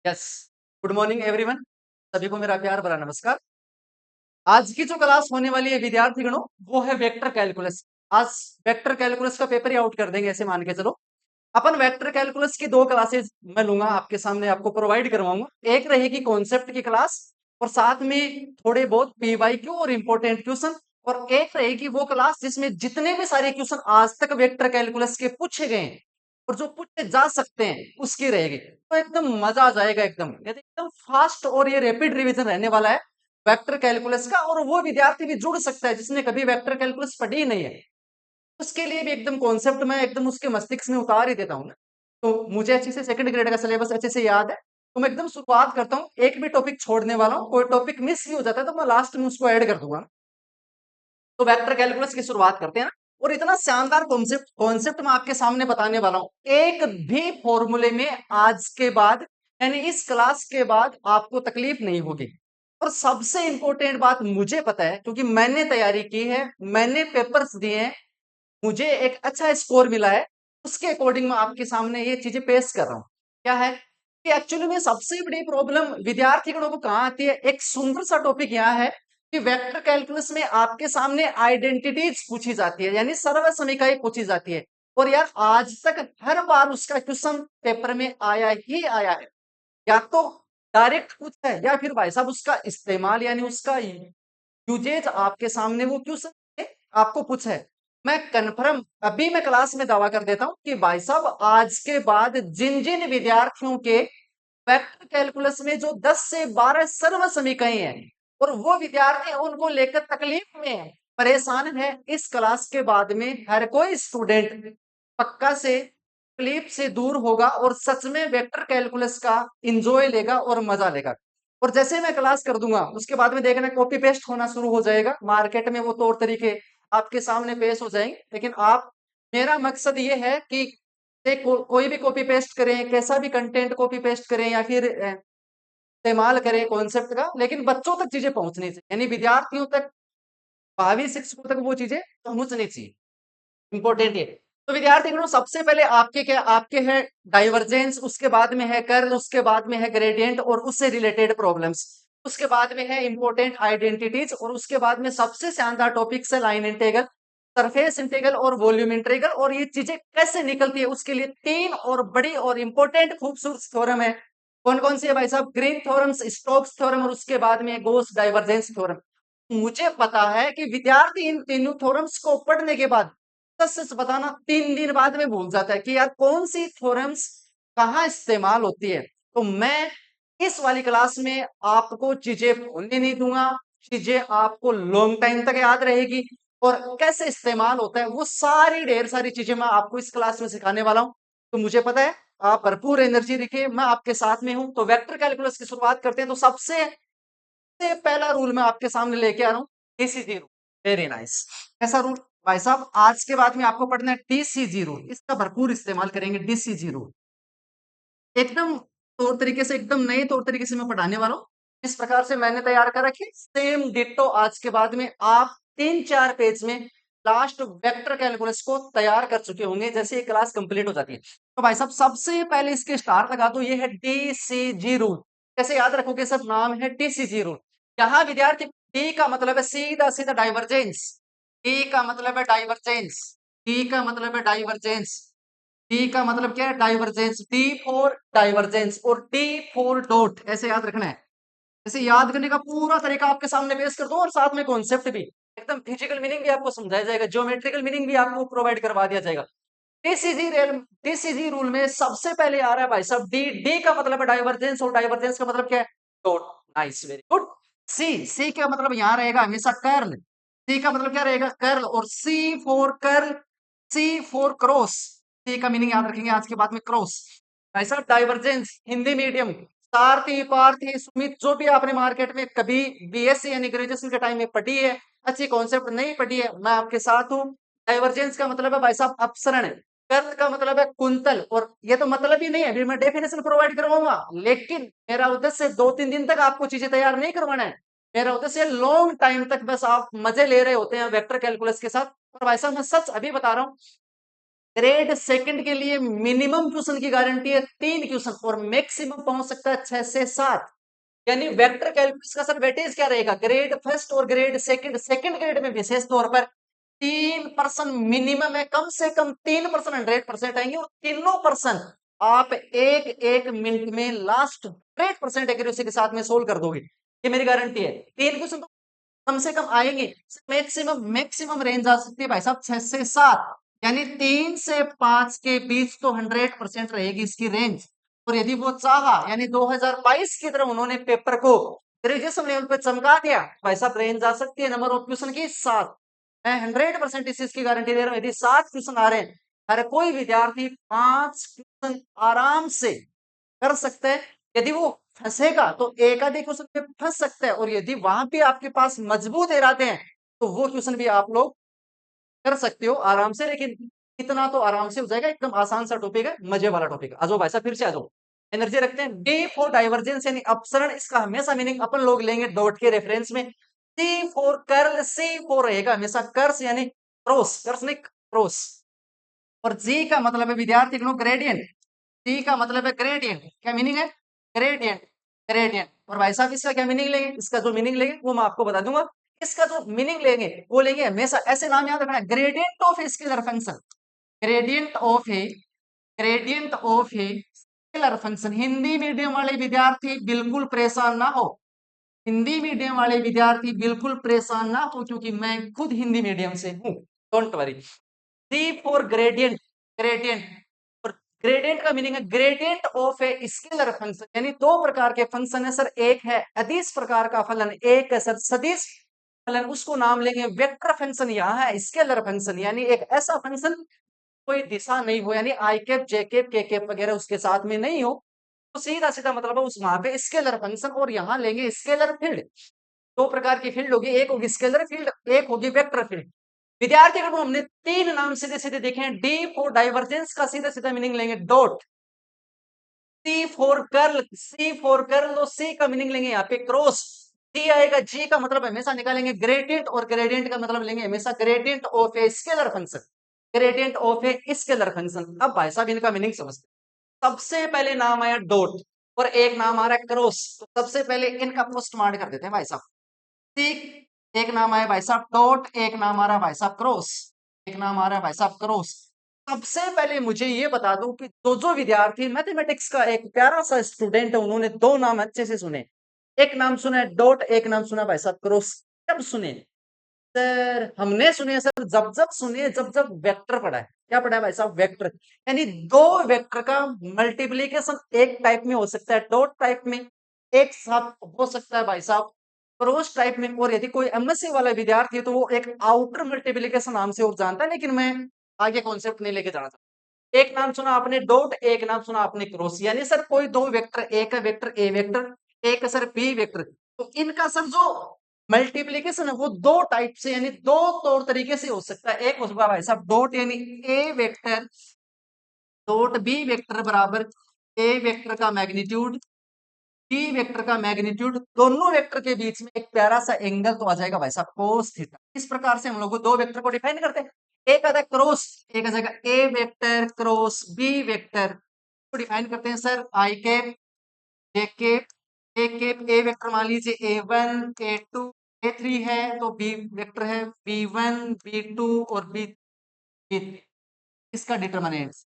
Yes. Good morning everyone. सभी को मेरा प्यार भरा नमस्कार। आज की जो क्लास होने वाली है विद्यार्थीगणों, वो है वेक्टर कैलकुलस। आज वेक्टर कैलकुलस का पेपर ही आउट कर देंगे, ऐसे मान के चलो। अपन वेक्टर कैलकुलस की दो क्लासेस मैं लूंगा, आपके सामने आपको प्रोवाइड करवाऊंगा। एक रहेगी कॉन्सेप्ट की क्लास और साथ में थोड़े बहुत पीवाईक्यू और इंपॉर्टेंट क्वेश्चन, और एक रहेगी वो क्लास जिसमें जितने भी सारे क्वेश्चन आज तक वेक्टर कैलकुलस के पूछे गए हैं और जो पूछे जा सकते हैं उसकी रहेगी। तो एकदम मजा आ जाएगा, एकदम फास्ट और ये रैपिड रिवीजन रहने वाला है वेक्टर कैलकुलस का। और वो विद्यार्थी भी जुड़ सकता है जिसने कभी वेक्टर कैलकुलस पढ़ी ही नहीं है, उसके लिए भी एकदम कॉन्सेप्ट में एकदम उसके मस्तिष्क में उतार ही देता हूँ ना। तो मुझे अच्छे से सेकंड ग्रेड का सिलेबस अच्छे से याद है, तो मैं एकदम शुरुआत करता हूँ, एक भी टॉपिक छोड़ने वाला हूँ। कोई टॉपिक मिस भी हो जाता है तो मैं लास्ट में उसको ऐड कर दूंगा। तो वेक्टर कैलकुलस की शुरुआत करते हैं ना। और इतना शानदार कॉन्सेप्ट कॉन्सेप्ट मैं आपके सामने बताने वाला हूं, एक भी फॉर्मूले में आज के बाद यानी इस क्लास के बाद आपको तकलीफ नहीं होगी। और सबसे इंपॉर्टेंट बात मुझे पता है, क्योंकि मैंने तैयारी की है, मैंने पेपर्स दिए हैं, मुझे एक अच्छा स्कोर मिला है, उसके अकॉर्डिंग मैं आपके सामने ये चीजें पेश कर रहा हूं। क्या है कि एक्चुअली में सबसे बड़ी प्रॉब्लम विद्यार्थीगणों को कहाँ आती है, एक सुंदर सा टॉपिक यहाँ है कि वेक्टर कैलकुलस में आपके सामने आइडेंटिटीज पूछी जाती है, यानी सर्व समीकरण पूछी जाती है। और यार आज तक हर बार उसका क्वेश्चन पेपर में आया ही आया है, या तो डायरेक्ट पूछा है या फिर भाई साहब उसका इस्तेमाल यानी उसका यूजेज आपके सामने वो क्वेश्चन आपको पूछा है। मैं कन्फर्म अभी मैं क्लास में दावा कर देता हूं कि भाई साहब आज के बाद जिन जिन विद्यार्थियों के वेक्टर कैलकुलस में जो 10 से 12 सर्व समीकरण हैं और वो विद्यार्थी उनको लेकर तकलीफ में है, परेशान है, इस क्लास के बाद में हर कोई स्टूडेंट पक्का से तकलीफ से दूर होगा और सच में वेक्टर कैलकुलस का इंजॉय लेगा और मजा लेगा। और जैसे मैं क्लास कर दूंगा उसके बाद में देखना कॉपी पेस्ट होना शुरू हो जाएगा, मार्केट में वो तौर तरीके आपके सामने पेश हो जाएंगे। लेकिन आप मेरा मकसद ये है कि कोई भी कॉपी पेस्ट करें, कैसा भी कंटेंट कॉपी पेस्ट करें या फिर इस्तेमाल करें कॉन्सेप्ट का, लेकिन बच्चों तक चीजें पहुंचनी चाहिए, यानी विद्यार्थियों तक, भावी शिक्षकों तक वो चीजें पहुंचनी चाहिए। इंपॉर्टेंट है। तो विद्यार्थी सबसे पहले आपके क्या, आपके है डाइवर्जेंस, उसके बाद में है कर्ल, उसके बाद में है ग्रेडियंट और उससे रिलेटेड प्रॉब्लम्स, उसके बाद में है इंपॉर्टेंट आइडेंटिटीज, और उसके बाद में सबसे शानदार टॉपिक्स है लाइन इंटीग्रल, सरफेस इंटीग्रल और वॉल्यूम इंटीग्रल। और ये चीजें कैसे निकलती है उसके लिए तीन और बड़ी और इंपॉर्टेंट खूबसूरत थ्योरम है। कौन कौन सी है भाई साहब? ग्रीन थ्योरम्स, स्टोक्स थ्योरम और उसके बाद में गॉस डाइवर्जेंस थ्योरम। मुझे पता है कि विद्यार्थी इन तीनों थ्योरम्स को पढ़ने के बाद सच सच बताना 3 दिन बाद में भूल जाता है कि यार कौन सी थ्योरम्स कहाँ इस्तेमाल होती है। तो मैं इस वाली क्लास में आपको चीजें भूलने नहीं दूंगा, चीजें आपको लॉन्ग टाइम तक याद रहेगी, और कैसे इस्तेमाल होता है वो सारी ढेर सारी चीजें मैं आपको इस क्लास में सिखाने वाला हूं। तो मुझे पता है आप भरपूर एनर्जी रखिए, मैं आपके साथ में हूं। तो वेक्टर कैलकुलस की शुरुआत करते हैं। तो सबसे पहला रूल मैं आपके सामने लेके आ रहा हूँ, डीसीजी रूल। Very nice. ऐसा रूल भाई साहब आज के बाद में आपको पढ़ना है डीसीजी रूल, इसका भरपूर इस्तेमाल करेंगे डीसीजी रूल। एकदम तौर तरीके से, एकदम नए तौर तरीके से मैं पढ़ाने वाला हूँ। इस प्रकार से मैंने तैयार कर रखी सेम डिट्टो आज के बाद में आप 3-4 पेज में लास्ट वेक्टर कैलकुलस को तैयार कर चुके होंगे जैसे ये क्लास कंप्लीट हो जाती है। तो भाई साहब सबसे पहले इसके स्टार लगा दो, ये है डीसीजी रूल। कैसे याद रखोगे सर? नाम है डीसीजी रूल। यहाँ विद्यार्थी डी का मतलब है सीधा सीधा डाइवर्जेंस, डी का मतलब है डाइवर्जेंस, डी का मतलब है डाइवर्जेंस, डी का मतलब क्या है? डाइवर्जेंस। डी फॉर डाइवर्जेंस और डी फॉर डॉट, ऐसे याद रखना है। इसे याद करने का पूरा तरीका आपके सामने पेश कर दो और साथ में कॉन्सेप्ट भी, एकदम फिजिकल मीनिंग भी आपको समझाया जाएगा, ज्योमेट्रिकल मीनिंग भी आपको प्रोवाइड करवा दिया जाएगा। टीसीजी रूल में सबसे पहले आ रहा है भाई साहब डी। डी का मतलब है डाइवर्जेंस और डाइवर्जेंस का मतलब क्या है? Dot. Nice, very good. C, C का मतलब यहां रहेगा हमेशा कर्ल, सी का मतलब क्या रहेगा? कर्ल। और C for curl, C for cross, C का मीनिंग याद रखेंगे आज के बाद में क्रॉस। भाई साहब डाइवर्जेंस हिंदी मीडियम सारथी पार्थी सुमित जो भी आपने मार्केट में कभी बीएससी यानी ग्रेजुएशन के टाइम में पढ़ी है, अच्छी कॉन्सेप्ट नहीं पढ़ी है, मैं आपके साथ हूँ। डाइवर्जेंस का मतलब है भाई साहब अपसरण, कर्ल का मतलब है कुंतल, और ये तो मतलब ही नहीं है, अभी मैं डेफिनेशन प्रोवाइड करवाऊंगा, लेकिन मेरा उद्देश्य 2-3 दिन तक आपको चीजें तैयार नहीं करवाना है। मेरा उद्देश्य लॉन्ग टाइम तक बस आप मजे ले रहे होते हैं वेक्टर कैलकुलस के साथ। और भाई साहब मैं सच अभी बता रहा हूँ, ग्रेड सेकंड के लिए मिनिमम क्वेश्चन की गारंटी है 3 क्वेश्चन और मैक्सिमम पहुंच सकता है 6 से 7। यानी वेक्टर कैलकुलस का सर वेटेज क्या रहेगा, ग्रेड फर्स्ट और ग्रेड सेकंड, सेकंड ग्रेड में विशेष तौर पर 3% मिनिमम है, कम से कम 3% 100% आएंगे और तीनों पर्सन आप एक एक मिनट में लास्ट 100% एक्यूरेसी के साथ में सोल्व कर दोगे, ये मेरी गारंटी है। 3 क्वेश्चन तो कम से कम आएंगे, मैक्सिमम मैक्सिमम रेंज आ सकती है भाई साहब 6 से 7, यानी 3 से 5 के बीच तो 100% रहेगी इसकी रेंज। और यदि वो चाहा यानी 2022 की तरह उन्होंने पेपर को ग्रेजुएशन लेवल पे चमका दिया, भाई साहब रेंज आ सकती है नंबर ऑफ क्वेश्चन की 7। मैं 100% इस चीज की गारंटी दे रहा हूं, यदि 7 क्वेश्चन आ रहे हैं, हर कोई विद्यार्थी 5 क्वेश्चन आराम से कर सकते हैं। यदि वो फंसेगा तो एक आधे क्वेश्चन पे फंस सकता है, और यदि वहां पे आपके पास मजबूत इरादे हैं तो वो क्वेश्चन भी आप लोग कर सकते हो आराम से, लेकिन इतना तो आराम से हो जाएगा, एकदम आसान सा टॉपिक है, मजे वाला टॉपिक है। आ जाओ भाई साहब फिर से आ जाओ, एनर्जी रखते हैं। डी फॉर डाइवर्जेंस यानी अपसरण, इसका हमेशा मीनिंग अपन लोग लेंगे डॉट के रेफरेंस में। सी फॉर कर्ल, सी फॉर रहेगा हमेशा कर्स यानी क्रॉस, कर्स नहीं क्रॉस। और जी का मतलब है विद्यार्थी ग्रेडियंट, टी का मतलब है ग्रेडियंट, क्या मीनिंग है, ग्रेडियंट, ग्रेडियंट। और भाई साहब इसका क्या मीनिंग लेंगे, इसका जो मीनिंग लेंगे वो मैं आपको बता दूंगा। इसका जो मीनिंग लेंगे वो लेंगे हमेशा ऐसे नाम याद रखना, gradient of a scalar function, gradient of A, gradient of a scalar function. Hindi medium वाले विद्यार्थी बिल्कुल परेशान ना हो, हिंदी मीडियम वाले विद्यार्थी बिल्कुल परेशान ना हो, क्योंकि मैं खुद हिंदी मीडियम से हूं, don't worry. C for gradient, gradient, और ग्रेडियंट का मीनिंग है gradient of a scalar function, यानी दो प्रकार के फंक्शन है सर, एक है अदिश प्रकार का फलन, एक है सर सदिश फलन, उसको नाम लेंगे वेक्टर फंक्शन। यहाँ है स्केलर फंक्शन, यानी एक ऐसा फंक्शन कोई दिशा नहीं हो, यानी आई cap J cap K cap वगैरह उसके साथ में नहीं हो, तो सीधा सीधा मतलब है उस वहां पे स्केलर फंक्शन। और यहाँ लेंगे स्केलर फील्ड, दो प्रकार की फील्ड होगी, एक होगी स्केलर फील्ड, एक होगी वेक्टर फील्ड। विद्यार्थी अगर हमने 3 नाम सीधे सीधे देखे हैं, डी फॉर डाइवर्जेंस का सीधा सीधा मीनिंग लेंगे dot, C for curl, C for curl, तो सी का मीनिंग लेंगे यहाँ पे क्रॉस, सी आएगा, जी का मतलब हमेशा निकालेंगे ग्रेडियंट, और ग्रेडियंट का मतलब लेंगे हमेशा gradient of a scalar function, gradient of a scalar function. अब भाई साहब इनका मीनिंग समझते, सबसे पहले नाम आया डॉट और एक नाम आ रहा है क्रॉस, तो सबसे पहले इनका पोस्ट मार्क कर देते हैं भाई साहब, ठीक। एक नाम आया भाई साहब डॉट, एक नाम आ रहा है भाई साहब क्रॉस, एक नाम आ रहा है भाई साहब क्रॉस। सबसे पहले मुझे ये बता दूं कि जो विद्यार्थी मैथमेटिक्स का एक प्यारा सा स्टूडेंट है, उन्होंने 2 नाम अच्छे से सुने, एक नाम सुना है डॉट, एक नाम सुना भाई साहब क्रॉस। कब सुने सर, हमने सुने सर जब जब सुने, जब जब वेक्टर पढ़ा है। क्या पढ़ा है भाई साहब, वेक्टर, यानी दो वेक्टर का मल्टीप्लीकेशन एक टाइप में हो सकता है डॉट टाइप में, एक साथ हो सकता है भाई साहब क्रॉस टाइप में। और यदि कोई एमएससी वाला विद्यार्थी है तो वो एक आउटर मल्टीप्लीकेशन नाम से और जानता है, लेकिन मैं आगे कॉन्सेप्ट नहीं लेके जाना चाहता। एक नाम सुना आपने डॉट, एक नाम सुना आपने क्रॉस, यानी सर कोई दो वेक्टर, एक है वेक्टर ए वेक्टर, एक है सर बी वेक्टर, तो इनका सर जो मल्टीप्लीकेशन है वो दो टाइप से, यानी दो तौर तरीके से हो सकता है। एक होगा भाई साहब डॉट यानी ए वेक्टर डॉट बी वेक्टर बराबर ए वेक्टर का मैग्नीट्यूड, बी वेक्टर का मैग्नीट्यूड, दोनों वेक्टर के बीच में एक प्यारा सा एंगल तो आ जाएगा भाई साहब कोस थीटा। इस प्रकार से हम लोग दो वेक्टर को डिफाइन करते हैं, एक आता है क्रॉस, एक आ जाएगा ए वेक्टर क्रॉस बी वेक्टर, को डिफाइन करते हैं sir I cap J cap, A cap A vector मान लीजिए A1 A2 A3 है, तो बी वेक्टर है B1 B2 और B3, इसका डिटर्मिनेंट्स,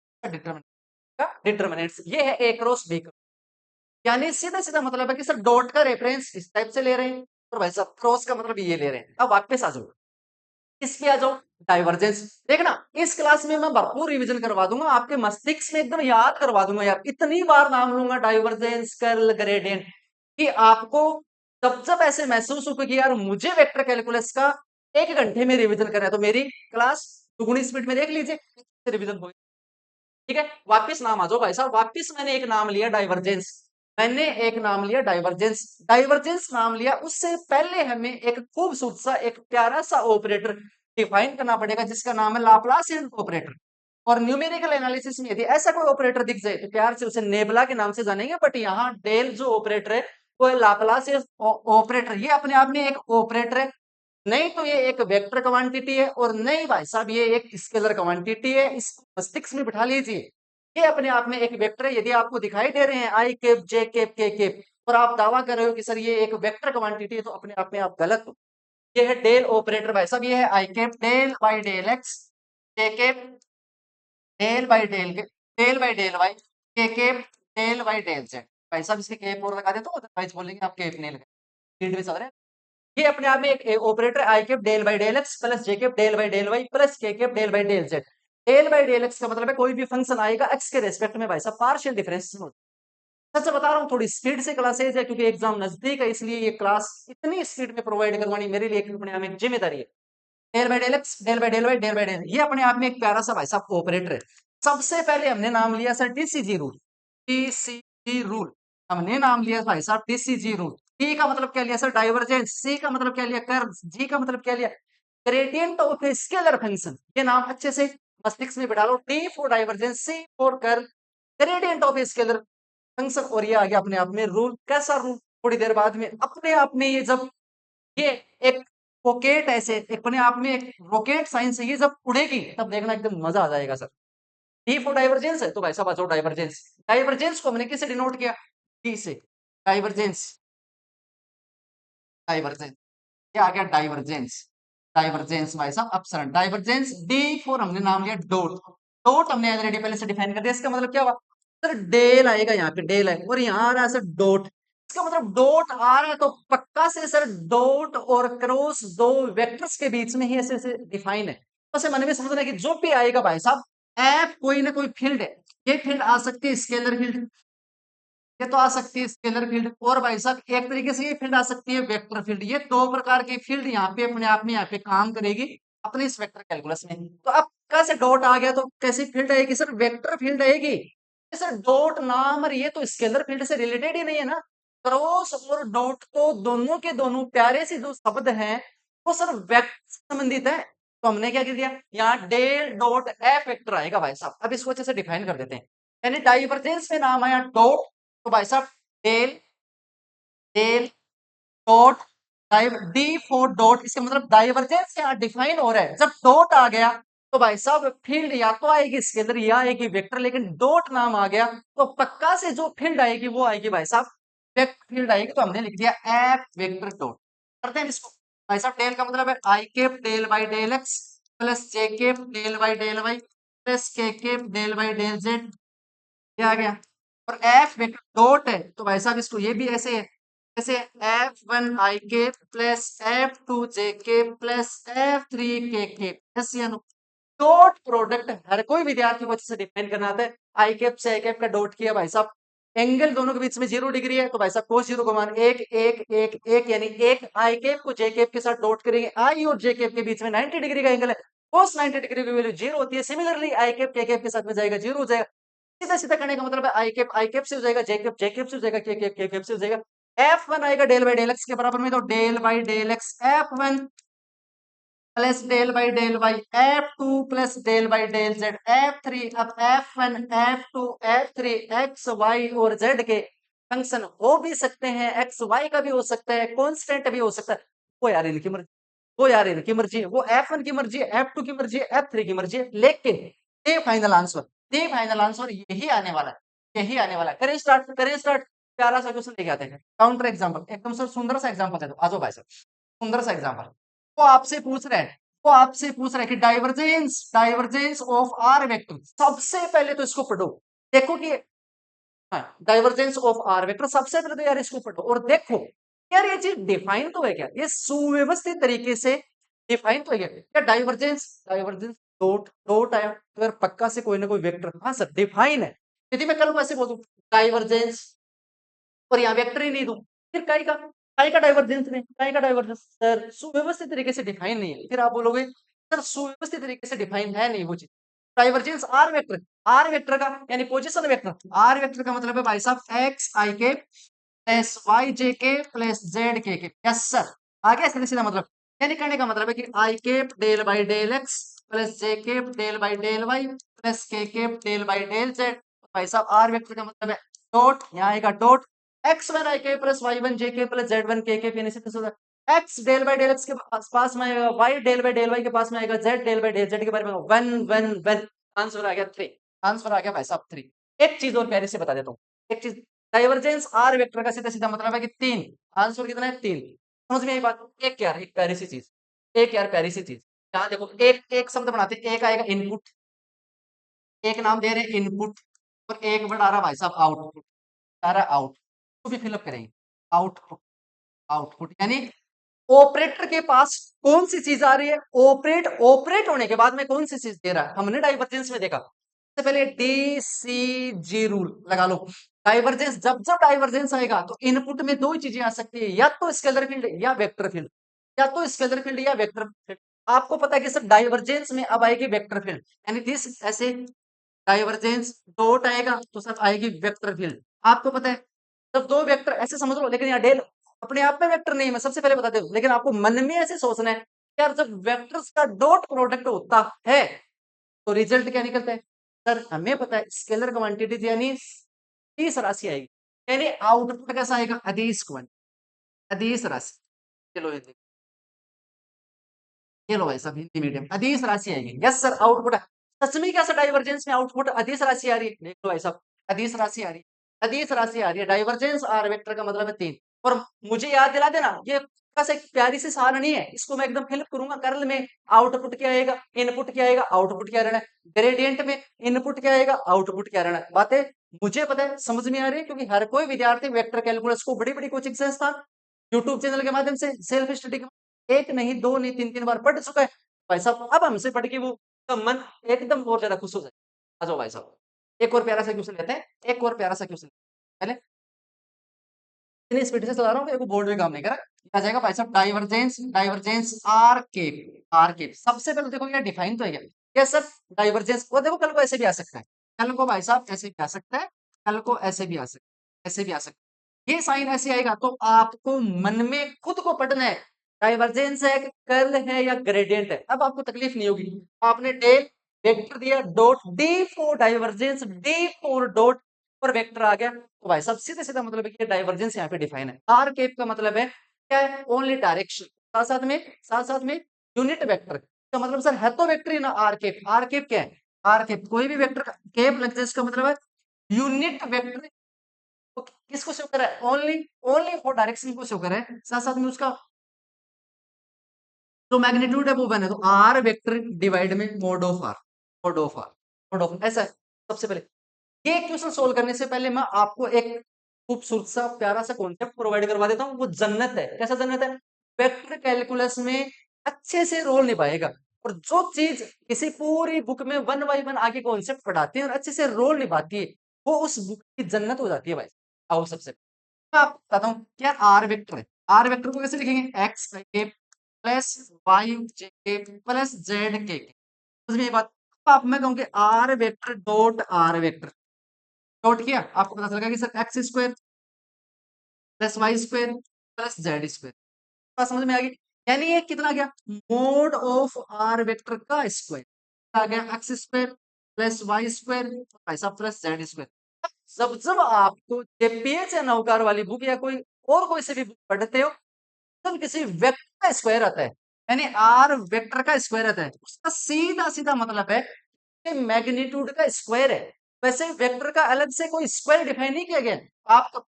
डिटर्मिनेंट्स ये है ए क्रॉस बी, यानी सीधा सीधा मतलब है कि सर डॉट का रेफरेंस इस टाइप से ले रहे हैं और भाई साहब क्रॉस का मतलब ये ले रहे हैं। अब वापस आ जाओ, इस पे आ जाओ, डाइवर्जेंस। देखना इस क्लास में मैं भरपूर रिवीजन करवा दूंगा, आपके मस्तिष्क में एकदम याद करवा दूंगा यार, इतनी बार नाम लूंगा डाइवर्जेंस कर्ल ग्रेडियंट कि आपको जब जब ऐसे महसूस हो कि यार मुझे वेक्टर कैलकुलस का 1 घंटे में रिवीजन करना है, तो मेरी क्लास दुगुनी स्पीड में देख लीजिए, रिवीजन हो। ठीक है, वापिस नाम आ जाओ भाई साहब, वापिस मैंने एक नाम लिया डाइवर्जेंस, मैंने एक नाम लिया डाइवर्जेंस, डाइवर्जेंस नाम लिया, उससे पहले हमें एक खूबसूरत सा एक प्यारा सा ऑपरेटर डिफाइन करना पड़ेगा जिसका नाम है लाप्लासियन ऑपरेटर। और न्यूमेरिकल एनालिसिस में यदि ऐसा कोई ऑपरेटर दिख जाए तो प्यार से उसे नेबला के नाम से जानेंगे, बट यहाँ डेल जो ऑपरेटर है वो है लाप्लासियन ऑपरेटर, ये अपने आप में एक ऑपरेटर है। नहीं तो ये एक वेक्टर क्वांटिटी है, और नहीं भाई साहब ये एक स्केलर क्वांटिटी है। इस मस्तिष्क में बिठा लीजिए, ये अपने आप में एक वेक्टर है। यदि आपको दिखाई दे रहे हैं आई cap, J cap, K cap, और आप दावा कर रहे हो कि सर ये एक वेक्टर क्वांटिटी है, तो अपने आप में आप गलत हो। ये है डेल ऑपरेटर भाई साहब, ये है I cap del by del X, J cap del by del K, del by del Y, K cap del by del Z. भाई साहब इसके कैप और लगा दे तो अदरवाइज बोलेंगे आप कैप नहीं लगा, फील्ड में चल रहे हैं। ये अपने आप में एक operator I cap del by del X plus J cap del by del Y plus K cap del by del Z. Del by del x का मतलब है कोई भी फंक्शन आएगा एक्स के रेस्पेक्ट में भाई साहब पार्शियल डिफरेंशिएशन होता है। सच बता रहा हूँ, थोड़ी स्पीड से क्लासेज है क्योंकि एग्जाम नजदीक है, इसलिए ये क्लास इतनी स्पीड में प्रोवाइड करवानी मेरे लिए एक अपने आप में एक जिम्मेदारी है। Del by del x, del by del y, del by del, ये अपने आप में एक प्यारा सा भाई साहब ऑपरेटर है। सबसे पहले हमने नाम लिया sir TCG rule, TCG rule, हमने नाम लिया भाई साहब टीसीजी रूल। टी का मतलब क्या लिया सर डाइवर्जेंस, सी का मतलब क्या लिया कर्व, जी का मतलब क्या लिया gradient of a scalar function. ये नाम अच्छे से मस्तिष्क में बिठा लो, T for divergence, C for curve, gradient of a scalar function, और ये आ गया अपने आप में रूल। कैसा रूल, थोड़ी देर बाद में अपने आप में ये जब ये एक रॉकेट ऐसे एक अपने आप में एक रॉकेट साइंस है, ये जब उड़ेगी तब देखना एकदम मजा आ जाएगा सर। डी फॉर डाइवर्जेंस है तो भाई साहब आ जाओ डाइवर्जेंस। डाइवर्जेंस को हमने किससे डिनोट किया, डी से। डाइवर्जेंस, डाइवर्जेंस, ये आ गया डाइवर्जेंस। डाइवर्जेंस भाई साहब अपसरण डाइवर्जेंस। डी फॉर हमने नाम लिया डॉट, डॉट हमने ऑलरेडी पहले से डिफाइन कर दिया। इसका मतलब क्या हुआ सर, डेल आएगा यहाँ पे, डेल है और यहाँ आ रहा है सर डॉट। इसका मतलब डॉट आ रहा है तो पक्का से सर डॉट और क्रॉस दो वेक्टर्स के बीच में ही ऐसे ऐसे डिफाइन है। तो ऐसे मन में समझना कि जो भी आएगा भाई साहब एफ कोई ना कोई फील्ड है। ये फील्ड आ सकती है स्केलर फील्ड, ये तो आ सकती है स्केलर फील्ड, और भाई साहब एक तरीके से ये फील्ड आ सकती है वेक्टर फील्ड। ये दो प्रकार की फील्ड यहाँ पे अपने आप में यहाँ पे काम करेगी अपने इस वेक्टर कैलकुलस में। तो अब कैसे डॉट आ गया तो कैसी फील्ड आएगी सर, वेक्टर फील्ड आएगी। सर डॉट नाम और ये तो स्केलर फील्ड से रिलेटेड ही नहीं है ना। क्रॉस और डॉट तो दोनों के दोनों प्यारे से जो शब्द हैं वो सर वेक्टर संबंधित है। तो हमने क्या कर दिया यहाँ डेल डॉट एफ वेक्टर आएगा भाई साहब। अब इसको अच्छे से डिफाइन कर देते हैं। यानी डाइवर्जेंस में नाम आया डॉट, तो भाई साहब del, del dot div D for dot, इसका मतलब डाइवर्जेंस यहाँ डिफाइन हो रहा है। जब डॉट आ गया तो भाई साहब फील्ड या तो आएगी स्केलर या आएगी वेक्टर, लेकिन डॉट नाम आ गया तो पक्का से जो फील्ड आएगी वो आएगी भाई साहब वेक्टर फील्ड आएगी। तो हमने लिख दिया एफ वेक्टर डॉट। करते हैं इसको। भाई साहब डेल का मतलब है I cap del by del X plus J cap del by del Y plus K cap del by del Z, ये आ गया। और एफ वेक्टर डॉट है तो भाई साहब इसको ये भी ऐसे है, जैसे एफ वन आई के प्लस एफ टू जे के प्लस एफ थ्री के ऐसे डॉट प्रोडक्ट हर कोई विद्यार्थी को अच्छे से डिफाइन करना आता है। आई कैप से आई कैप का डॉट किया भाई साहब, एंगल दोनों के बीच में 0 डिग्री है तो भाई साहब कोस 0 का मान 1 1 1 1, यानी एक आई कैप को जे कैप के साथ डॉट करेंगे, आई और जे कैप के बीच में 90 डिग्री का एंगल है, कोस 90 डिग्री की वैल्यू 0 होती है। Similarly I cap K cap के साथ में जाएगा 0 हो जाएगा। सीधा सीधा करने का मतलब है आई कैप से हो जाएगा जे कैप से हो जाएगा के कैप से हो जाएगा। एफ वन आएगा डेल बाई डेल एक्स के बराबर में, तो del by del X F one plus del by del Y F two plus del by del Z F three. अब F one F two F three X Y और Z के function हो भी सकते हैं, एक्स वाई का भी हो सकता है, कॉन्स्टेंट भी हो सकता है। वो यार इनकी मर्जी, वो यार इनकी मर्जी है, वो एफ वन की मर्जी है, एफ टू की मर्जी है, एफ थ्री की मर्जी है, लेकिन ये फाइनल आंसर, ये फाइनल आंसर यही आने वाला है, यही आने वाला है। करें स्टार्ट, करें स्टार्ट। प्यारा सा क्वेश्चन लेके आते हैं, काउंटर एग्जांपल एकदम सर सुंदर सा एग्जांपल दे दो, आ जाओ भाई साहब। सुंदर सा एग्जांपल वो आपसे पूछ रहे हैं, वो आपसे पूछ रहे हैं कि divergence, divergence of r vector. सबसे पहले तो इसको पढ़ो, देखो कि डाइवर्जेंस ऑफ आर वेक्टर। सबसे पहले तो यार इसको पढ़ो और देखो यार ये चीज डिफाइन तो है क्या, ये सुव्यवस्थित तरीके से डिफाइन तो है क्या। क्या डाइवर्जेंस, डाइवर्जेंस डॉट डॉट आया तो यार पक्का से कोई ना कोई वेक्टर, हाँ सर डिफाइन है। यदि मैं कल को ऐसे बोल दूं डाइवर्जेंस और यहाँ वेक्टर ही नहीं दूं, फिर काई का डाइवर्जेंस नहीं, काई का डाइवर्जेंस सर सुव्यवस्थित तरीके से डिफाइन नहीं है। फिर आप बोलोगे सर सुव्यवस्थित तरीके से डिफाइन है नहीं वो चीज। Divergence r vector, r vector का यानी पोजीशन वेक्टर, आर वेक्टर का मतलब है भाई साहब एक्स आई के प्लस वाई जे के प्लस जेड के। यस सर, आ गया सीधा सीधा मतलब। यानी करने का मतलब है कि I cap del by del X plus J cap del by del Y plus K cap del by del Z. भाई साहब आर वेक्टर का मतलब है डॉट, यहाँ आएगा डॉट एक्स वन आई के प्लस वाई वन जे के प्लस जेड वन के, यानी सीधा सीधा x del by del x के पास में आएगा, y del by del Y के पास में आएगा, z del by del z के बारे में वन वन वन। आंसर आ गया 3। आंसर आ गया भाई साहब 3। एक चीज और प्यारे से बता देता हूँ, एक चीज, डाइवर्जेंस आर वेक्टर का सीधा सीधा मतलब है कि 3। आंसर कितना है 3। समझ में आई बात? एक यार, एक प्यारी सी चीज, एक यार प्यारी सी चीज, यहाँ देखो एक एक शब्द बनाते हैं, एक आएगा इनपुट, एक नाम दे रहे हैं इनपुट, और एक वर्ड आ रहा भाई साहब आउटपुट, आ रहा आउट, तो भी फिलअप करेंगे आउटपुट। आउटपुट यानी ऑपरेटर के पास कौन सी चीज आ रही है, ऑपरेट ऑपरेट होने के बाद में कौन सी चीज दे रहा है, हमने डाइवर्जेंस में देखा। सबसे पहले डी सी जी रूल लगा लो। डाइवर्जेंस, जब जब डाइवर्जेंस आएगा तो इनपुट में दो ही चीजें आ सकती है, या तो स्केलर फील्ड या वेक्टर फील्ड, या तो स्केलर फील्ड या वेक्टर फील्ड। आपको पता है कि सर डाइवर्जेंस में अब आएगी वेक्टर फील्ड, यानी दिस ऐसे डाइवर्जेंस डॉट आएगा तो सर आएगी वेक्टर फील्ड। आपको पता है जब दो वेक्टर ऐसे समझ लो, लेकिन यहाँ डेल अपने आप में वेक्टर नहीं है, मैं सबसे पहले बता दूं, लेकिन आपको मन में ऐसे सोचना है यार जब वेक्टर्स का डॉट प्रोडक्ट होता है तो रिजल्ट क्या निकलता है। सर हमें पता है स्केलर क्वांटिटीज यानी 30 राशि आएगी, यानी आउटपुट कैसा आएगा, अदिश क्वांटिटी, अदिश राशि। चलो ये लो भाई सब हिंदी मीडियम, अदिश राशि आएगी। यस सर आउटपुट, सच में क्या सर डाइवर्जेंस में आउटपुट अदिश राशि आ रही है, देख लो भाई साहब अदिश राशि आ रही है, अदिश राशि आ रही है। डाइवर्जेंस आर वेक्टर का मतलब है 3। और मुझे याद दिला देना, ये बस एक प्यारी सी सारणी है, इसको मैं एकदम फिल करूंगा कर्ल में। आउटपुट क्या आएगा, इनपुट क्या आएगा, आउटपुट क्या रहना है। ग्रेडियंट में इनपुट क्या आएगा, आउटपुट क्या रहना है। बातें मुझे पता है, समझ में आ रही है, क्योंकि हर कोई विद्यार्थी वेक्टर कैलकुलस को बड़ी बड़ी कोचिंग संस्थान यूट्यूब चैनल के माध्यम से सेल्फ स्टडी एक नहीं दो नहीं तीन तीन बार पढ़ चुका है भाई साहब। अब हमसे पढ़ के वो का मन एकदम और ज्यादा खुश हो जाए। आ जाओ भाई साहब, एक और प्यारा सा क्वेश्चन लेते हैं, एक और प्यारा सा क्वेश्चन पहले। इतनी स्पीड से चला रहा हूँ बोर्ड में काम नहीं कर रहा। आ जाएगा भाई साहब डाइवर्जेंस, डाइवर्जेंस आर के, आर के सबसे पहले देखो ये डिफाइन तो है क्या सर डाइवर्जेंस, वो देखो कल को ऐसे भी आ सकता है, कल को भाई साहब ऐसे भी आ सकता है, कल को ऐसे भी आ सकता है, ऐसे भी आ सकता है। ये साइन ऐसे आएगा तो आपको मन में खुद को पढ़ना है, डाइवर्जेंस है कर्ल है या ग्रेडियंट है। अब आपको तकलीफ नहीं होगी, आपने डेल वेक्टर दिया dot D four divergence D for dot पर वेक्टर आ गया, तो भाई साहब सीधे सीधा मतलब है कि डाइवर्जेंस यहाँ पे डिफाइन है। आर केप का मतलब है क्या है, ओनली डायरेक्शन, साथ साथ में यूनिट वेक्टर का मतलब सर है तो वेक्टर ही ना। आर केप, आर केप क्या है, आर केप कोई भी वेक्टर का केप लग जाए इसका मतलब है यूनिट वेक्टर। तो किसको शो कर रहा है, ओनली ओनली फॉर डायरेक्शन को शो कर रहा है, साथ साथ में उसका जो मैग्नीट्यूड है वो बने, तो आर वेक्टर डिवाइड में mod of r, mod of r, mod of ऐसा है। सबसे पहले ये क्वेश्चन सोल्व करने से पहले मैं आपको एक खूबसूरत सा प्यारा सा कॉन्सेप्ट प्रोवाइड करवा देता हूँ, वो जन्नत है। कैसा जन्नत है, वेक्टर कैलकुलस में अच्छे से रोल निभाएगा, और जो चीज किसी पूरी बुक में वन बाई वन आगे कॉन्सेप्ट पढ़ाती है और अच्छे से रोल निभाती है, वो उस बुक की जन्नत हो जाती है भाई। आओ सबसे मैं आपको बताता हूँ क्या आर वेक्टर है। आर वेक्टर को कैसे लिखेंगे, एक्स के प्लस वाई के प्लस जेड के। समझ में ये बात? अब आप मैं कहूँ कि r vector dot r vector dot किया, आपको पता चलेगा कि sir x square plus y square plus z square. बात समझ में आ गई? यानी ये कितना गया, मोड ऑफ आर वेक्टर का स्क्वायर आ गया, x square plus y square ऐसा प्लस जेड स्क्वायर। जब जब आपको जेपीएच या नौकार वाली बुक या कोई और कोई से भी बुक पढ़ते हो, तब किसी वेक्टर का स्क्वायर आता है, यानी आर वेक्टर का स्क्वायर आता है, उसका सीधा सीधा मतलब है मैग्नीट्यूड का स्क्वायर है। वैसे वेक्टर का अलग से कोई स्क्वायर डिफाइन नहीं किया गया। आप तो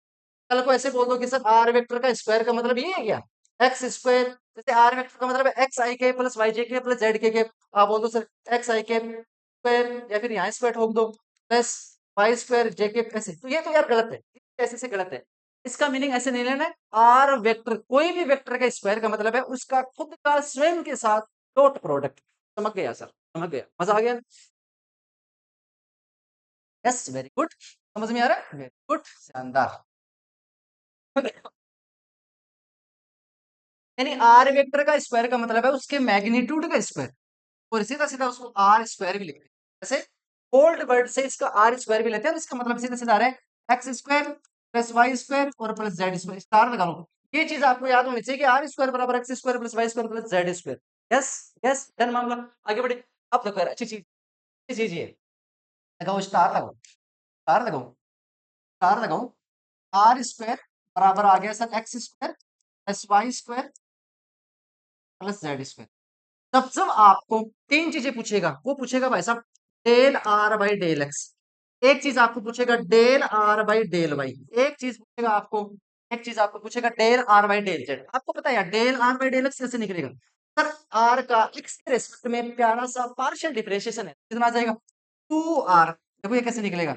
कल को ऐसे बोल दो कि सर आर वेक्टर का स्क्वायर का मतलब ये है क्या, एक्स स्क्वायर, जैसे आर वेक्टर का मतलब है एक्स आई के प्लस वाई जे के प्लस जेड के। आप बोल दो सर एक्स आई के स्क्वायर, या फिर यहाँ स्क्वायर ठोक दो प्लस वाई स्क्वायर जे के, ऐसे तो ये तो यार गलत है, ऐसे से गलत है। इसका मीनिंग ऐसे नहीं लेना है, आर वेक्टर कोई भी वेक्टर का स्क्वायर का मतलब है उसका खुद का स्वयं के साथ डॉट प्रोडक्ट। समझ गया सर, समझ गया, मजा आ गया। यस वेरी गुड, समझ में आ रहा है, वेरी गुड, शानदार। यानी आर वेक्टर का स्क्वायर का मतलब है उसके मैग्नीट्यूड का स्क्वायर, और सीधा सीधा उसको आर स्क्वायर भी लिखते हैं। जैसे ओल्ड वर्ड से इसका आर स्क्वायर भी लेते हैं, और इसका मतलब सीधा सीधा आ रहा है x square plus y square और प्लस जेड स्क्वायर, स्टार लगा लो। ये चीज आपको याद होनी चाहिए कि आर स्क्वायर बराबर x square plus y square plus z square. Yes, yes done मामला, आगे बढ़े। अब देखो यार अच्छी चीज, अच्छी चीज ये लगाओ, स्टार लगाओ, स्टार लगाओ, स्टार लगाओ। आर स्क्वायर बराबर आ गया sir x square plus y square plus z square. तब जब आपको तीन चीजें पूछेगा, वो पूछेगा भाई साहब del are by del x, एक चीज आपको पूछेगा del are by del y, एक चीज पूछेगा आपको, एक चीज आपको पूछेगा del are by del z. आपको पता है यार del are by del x कैसे निकलेगा? सर आर का एक्स के रेस्पेक्ट में प्यारा सा पार्शियल डिफरेंशिएशन है, कितना आ जाएगा? 2r। देखो ये कैसे निकलेगा,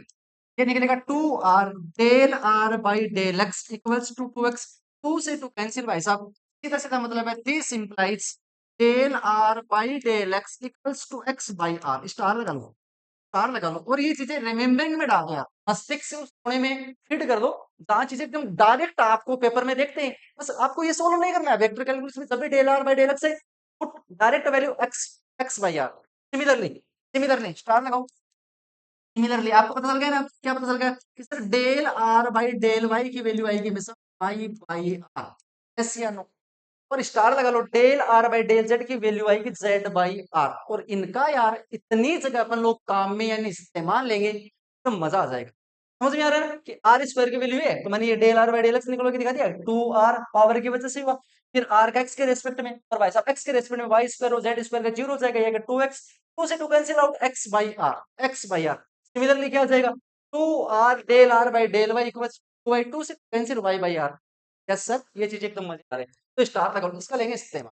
ये निकलेगा 2r del are by del x equals to 2x। 2 से 2 कैंसिल भाई साहब, सीधा सीधा मतलब है this implies del are by del x equals to x by r. Star लगा लो, स्टार लगा लो, और ये चीजें रिमेम्बरिंग में डाल दो यार, मस्तिष्क से उस कोने में फिट कर दो जहां चीजें एकदम डायरेक्ट आपको पेपर में देखते हैं। बस आपको ये सोल्व नहीं करना है, वेक्टर कैलकुलस में जब भी del are by del X है, put direct value X X by are. Similarly, similarly star लगाओ। सिमिलरली आपको पता चल गया ना, क्या पता चल गया कि sir del are by del Y की वैल्यू आएगी हमेशा वाई बाई आर, यस या नो? और स्टार लगा लो, del are by del Z की वैल्यू आएगी जेड बाई आर। और इनका यार इतनी जगह अपन लोग काम में यानी इस्तेमाल लेंगे तो मजा आ जाएगा। समझ में आ रहा है ना कि आर स्क्वायर की वैल्यू है, तो मैंने ये del are by del x निकल के दिखा दिया, 2r पावर की वजह से हुआ। फिर आर का एक्स के रेस्पेक्ट में, और भाई साहब एक्स के रेस्पेक्ट में वाई स्क्वायर और जेड स्क्वायर का जीरो हो जाएगा, ये 2x, 2 से 2 cancel out, x by r, x by are. Similarly क्या हो जाएगा, 2r del are by del y equal 2 से cancel y by are. Yes sir, ये चीज एकदम मजेदार है। तो स्टार लगा लो, इसका लेंगे इस्तेमाल।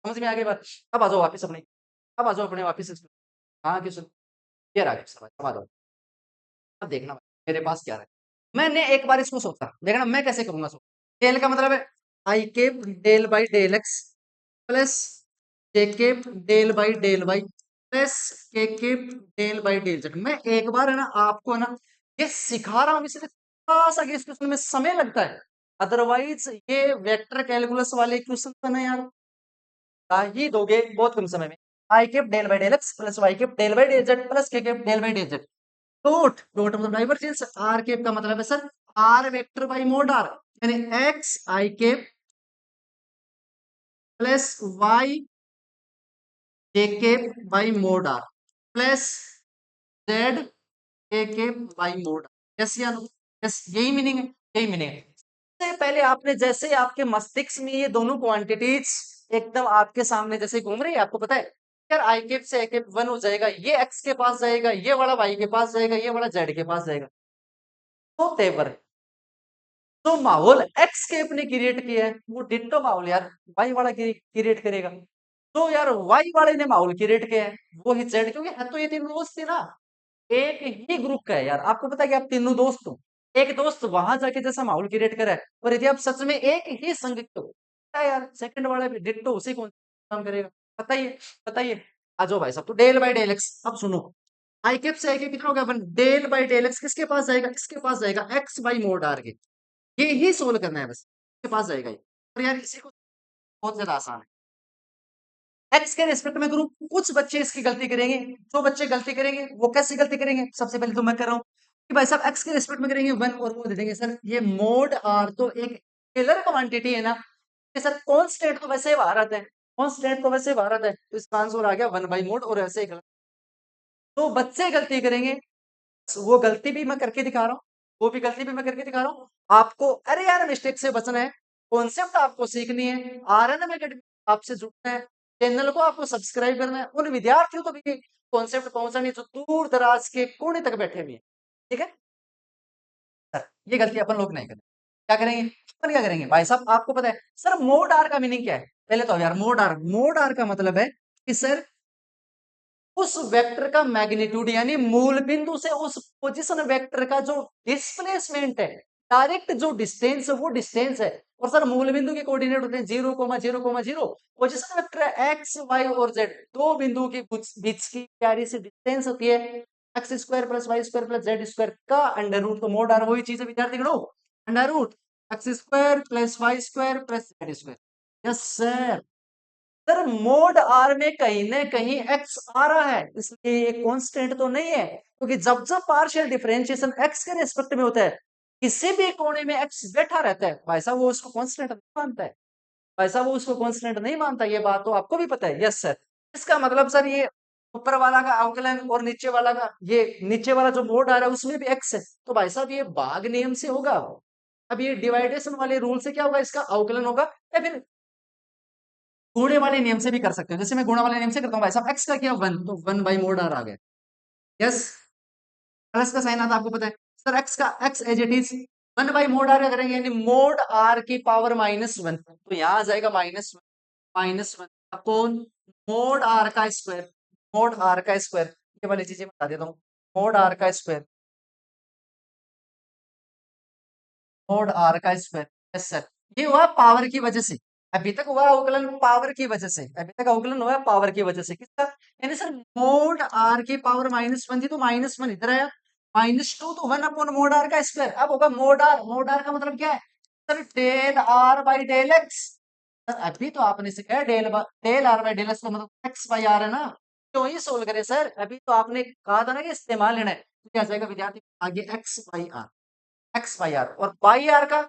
समझ में आ गई बात? अब आ जाओ वापस अपने, अब आ जाओ अपने वापस इसमें। हाँ कि सुन, ये रहा सर, अब आ जाओ। अब देखना मेरे पास क्या है। मैंने एक बार इसको सोचा, देखना मैं कैसे करूंगा। डेल का मतलब है I cap del by del X plus J cap del by del Y plus K cap del by del Z. मैं एक बार है ना आपको है ना ये सिखा रहा हूँ, इसलिए थोड़ा सा इस क्वेश्चन में समय लगता है, अदरवाइज ये वेक्टर कैलकुलस वाले क्वेश्चन है यार ही दोगे बहुत कम समय में। I cap del by del X plus Y cap del by del Z plus K cap del by del Z. Dot dot मतलब डाइवर्जेंस, आर केप का मतलब है sir R vector by mod R, यानी X I cap plus Y J cap by mod R plus Z K cap by mod R. Yes या no? Yes, यही meaning है, यही meaning है। सबसे पहले आपने जैसे आपके मस्तिष्क में ये दोनों क्वांटिटीज एकदम आपके सामने जैसे घूम रही है, आपको पता है यार आई केप से आई केप वन हो जाएगा, ये एक्स के पास जाएगा, ये वाला वाई के पास जाएगा, ये वाला जेड के पास जाएगा। तो तेवर तो माहौल एक्स के अपने क्रिएट किया है, वो डिट्टो माहौल यार वाई वाला क्रिएट करेगा। तो यार वाई वाले ने माहौल क्रिएट किया है, वो ही जेड, क्योंकि है तो ये तीन दोस्त थे ना, एक ही ग्रुप का है यार। आपको पता है कि आप तीनों दोस्त हो, एक दोस्त वहां जाके जैसा माहौल क्रिएट करा है, और यदि आप सच में एक ही संग हो, पता है यार सेकंड वाला भी डिट्टो उसी को काम करेगा। बताइए, बताइए। आ जाओ भाई साहब, तो डेल बाई डेल एक्स, अब सुनो आई कैप से आई कैप कितना हो गया अपन, डेल बाई डेल एक्स किसके पास जाएगा, इसके पास जाएगा एक्स बाई मोड आर के। ये ही सोल्व करना है बस, इसके पास जाएगा ये। और यार इसी को बहुत ज्यादा आसान है, एक्स के रेस्पेक्ट में करूं, कुछ बच्चे इसकी गलती करेंगे। जो बच्चे गलती करेंगे वो कैसे गलती करेंगे, सबसे पहले तो मैं कर रहा हूँ कि भाई साहब एक्स के रेस्पेक्ट में करेंगे वन, और वो दे देंगे सर ये मोड आर तो एक स्केलर क्वांटिटी है ना, कि सर कांस्टेंट तो वैसे ही बाहर आता है, कांस्टेंट तो वैसे ही बाहर आता है, तो इसका आंसर आ गया वन बाई मोड, और ऐसे ही तो बच्चे गलती करेंगे। वो गलती भी मैं करके दिखा रहा हूँ, वो भी गलती भी मैं करके दिखा रहा हूँ आपको। अरे यार मिस्टेक से बचना है, कॉन्सेप्ट आपको सीखनी है, आरएनएम एकेडमी आपसे जुड़ना है, चैनल को आपको सब्सक्राइब करना है, उन विद्यार्थियों को भी कॉन्सेप्ट पहुंचानी है जो दूर दराज के कोने तक बैठे हुए हैं। ठीक है सर, ये गलती अपन लोग नहीं करें। क्या करेंगे, अपन क्या करेंगे भाई साहब, आपको पता है सर मोड आर का मीनिंग क्या है? पहले तो यार मोड आर का मतलब है कि सर उस वेक्टर का मैग्नीट्यूड, यानी मूल बिंदु से उस पोजीशन वेक्टर का जो डिस्प्लेसमेंट है, डायरेक्ट जो डिस्टेंस है वो डिस्टेंस है। और सर मूल बिंदु के कोऑर्डिनेट होते हैं 0,0,0। पोजीशन वेक्टर है एक्स वाई और जेड, दो बिंदुओं के बीच की प्यारी सी डिस्टेंस होती है x square plus y square plus z square का अंडर रूट। तो मोड आर वही चीज है विद्यार्थी गणों, under root x square plus y square plus z square. Yes sir, sir mod r में कहीं ना कहीं एक्स आ रहा है, इसलिए ये कांस्टेंट तो नहीं है, क्योंकि जब जब पार्शियल डिफरेंशिएशन एक्स के रेस्पेक्ट में होता है, किसी भी कोने में एक्स बैठा रहता है, भाई साहब वो उसको कांस्टेंट नहीं मानता है, भाई साहब वो उसको कांस्टेंट नहीं मानता, ये बात तो आपको भी पता है। यस सर, इसका मतलब सर ये ऊपर वाला का अवकलन और नीचे वाला का, ये नीचे वाला जो मोड आ रहा है उसमें भी एक्स है, तो भाई साहब ये भाग नियम से होगा। अब ये डिवाइडेशन वाले रूल से क्या होगा, इसका अवकलन होगा, या फिर गुणे वाले नियम से भी कर सकते हो, जैसे मैं गुणा वाले नियम से करता हूँ भाई साहब, एक्स का किया 1 तो 1 बाई मोड आर आ गया। यस, प्लस का साइन आता आपको पता है सर, एक्स का x as it is 1 by mod r करेंगे, यानी मोड आर की पावर -1, तो यहाँ आ जाएगा -1 अपॉन मोड आर का स्क्वायर। मोड आर का स्क्वायर, ये वाली चीजें बता देता हूँ। मोड आर का स्क्वायर, मोड आर का स्क्वायर। यस सर, ये हुआ पावर की वजह से। अभी तक हुआ अवकलन पावर की वजह से, अभी तक अवकलन हुआ पावर की वजह से, किसका? यानी सर मोड आर की पावर -1 थी तो -1 इधर आया, -2 तो 1 अपॉन मोड आर का स्क्वायर। अब होगा मोड आर, मोड आर का मतलब क्या है sir? Del are by del x. Sir अभी तो आपने सीखा है del are by del x का मतलब एक्स बाई आर है ना, क्यों ही सोल्व करें सर? अभी तो आपने कहा था ना कि इस्तेमाल लेना है, तो क्या आ जाएगा विद्यार्थी आगे x by r, x by are, और बाई आर का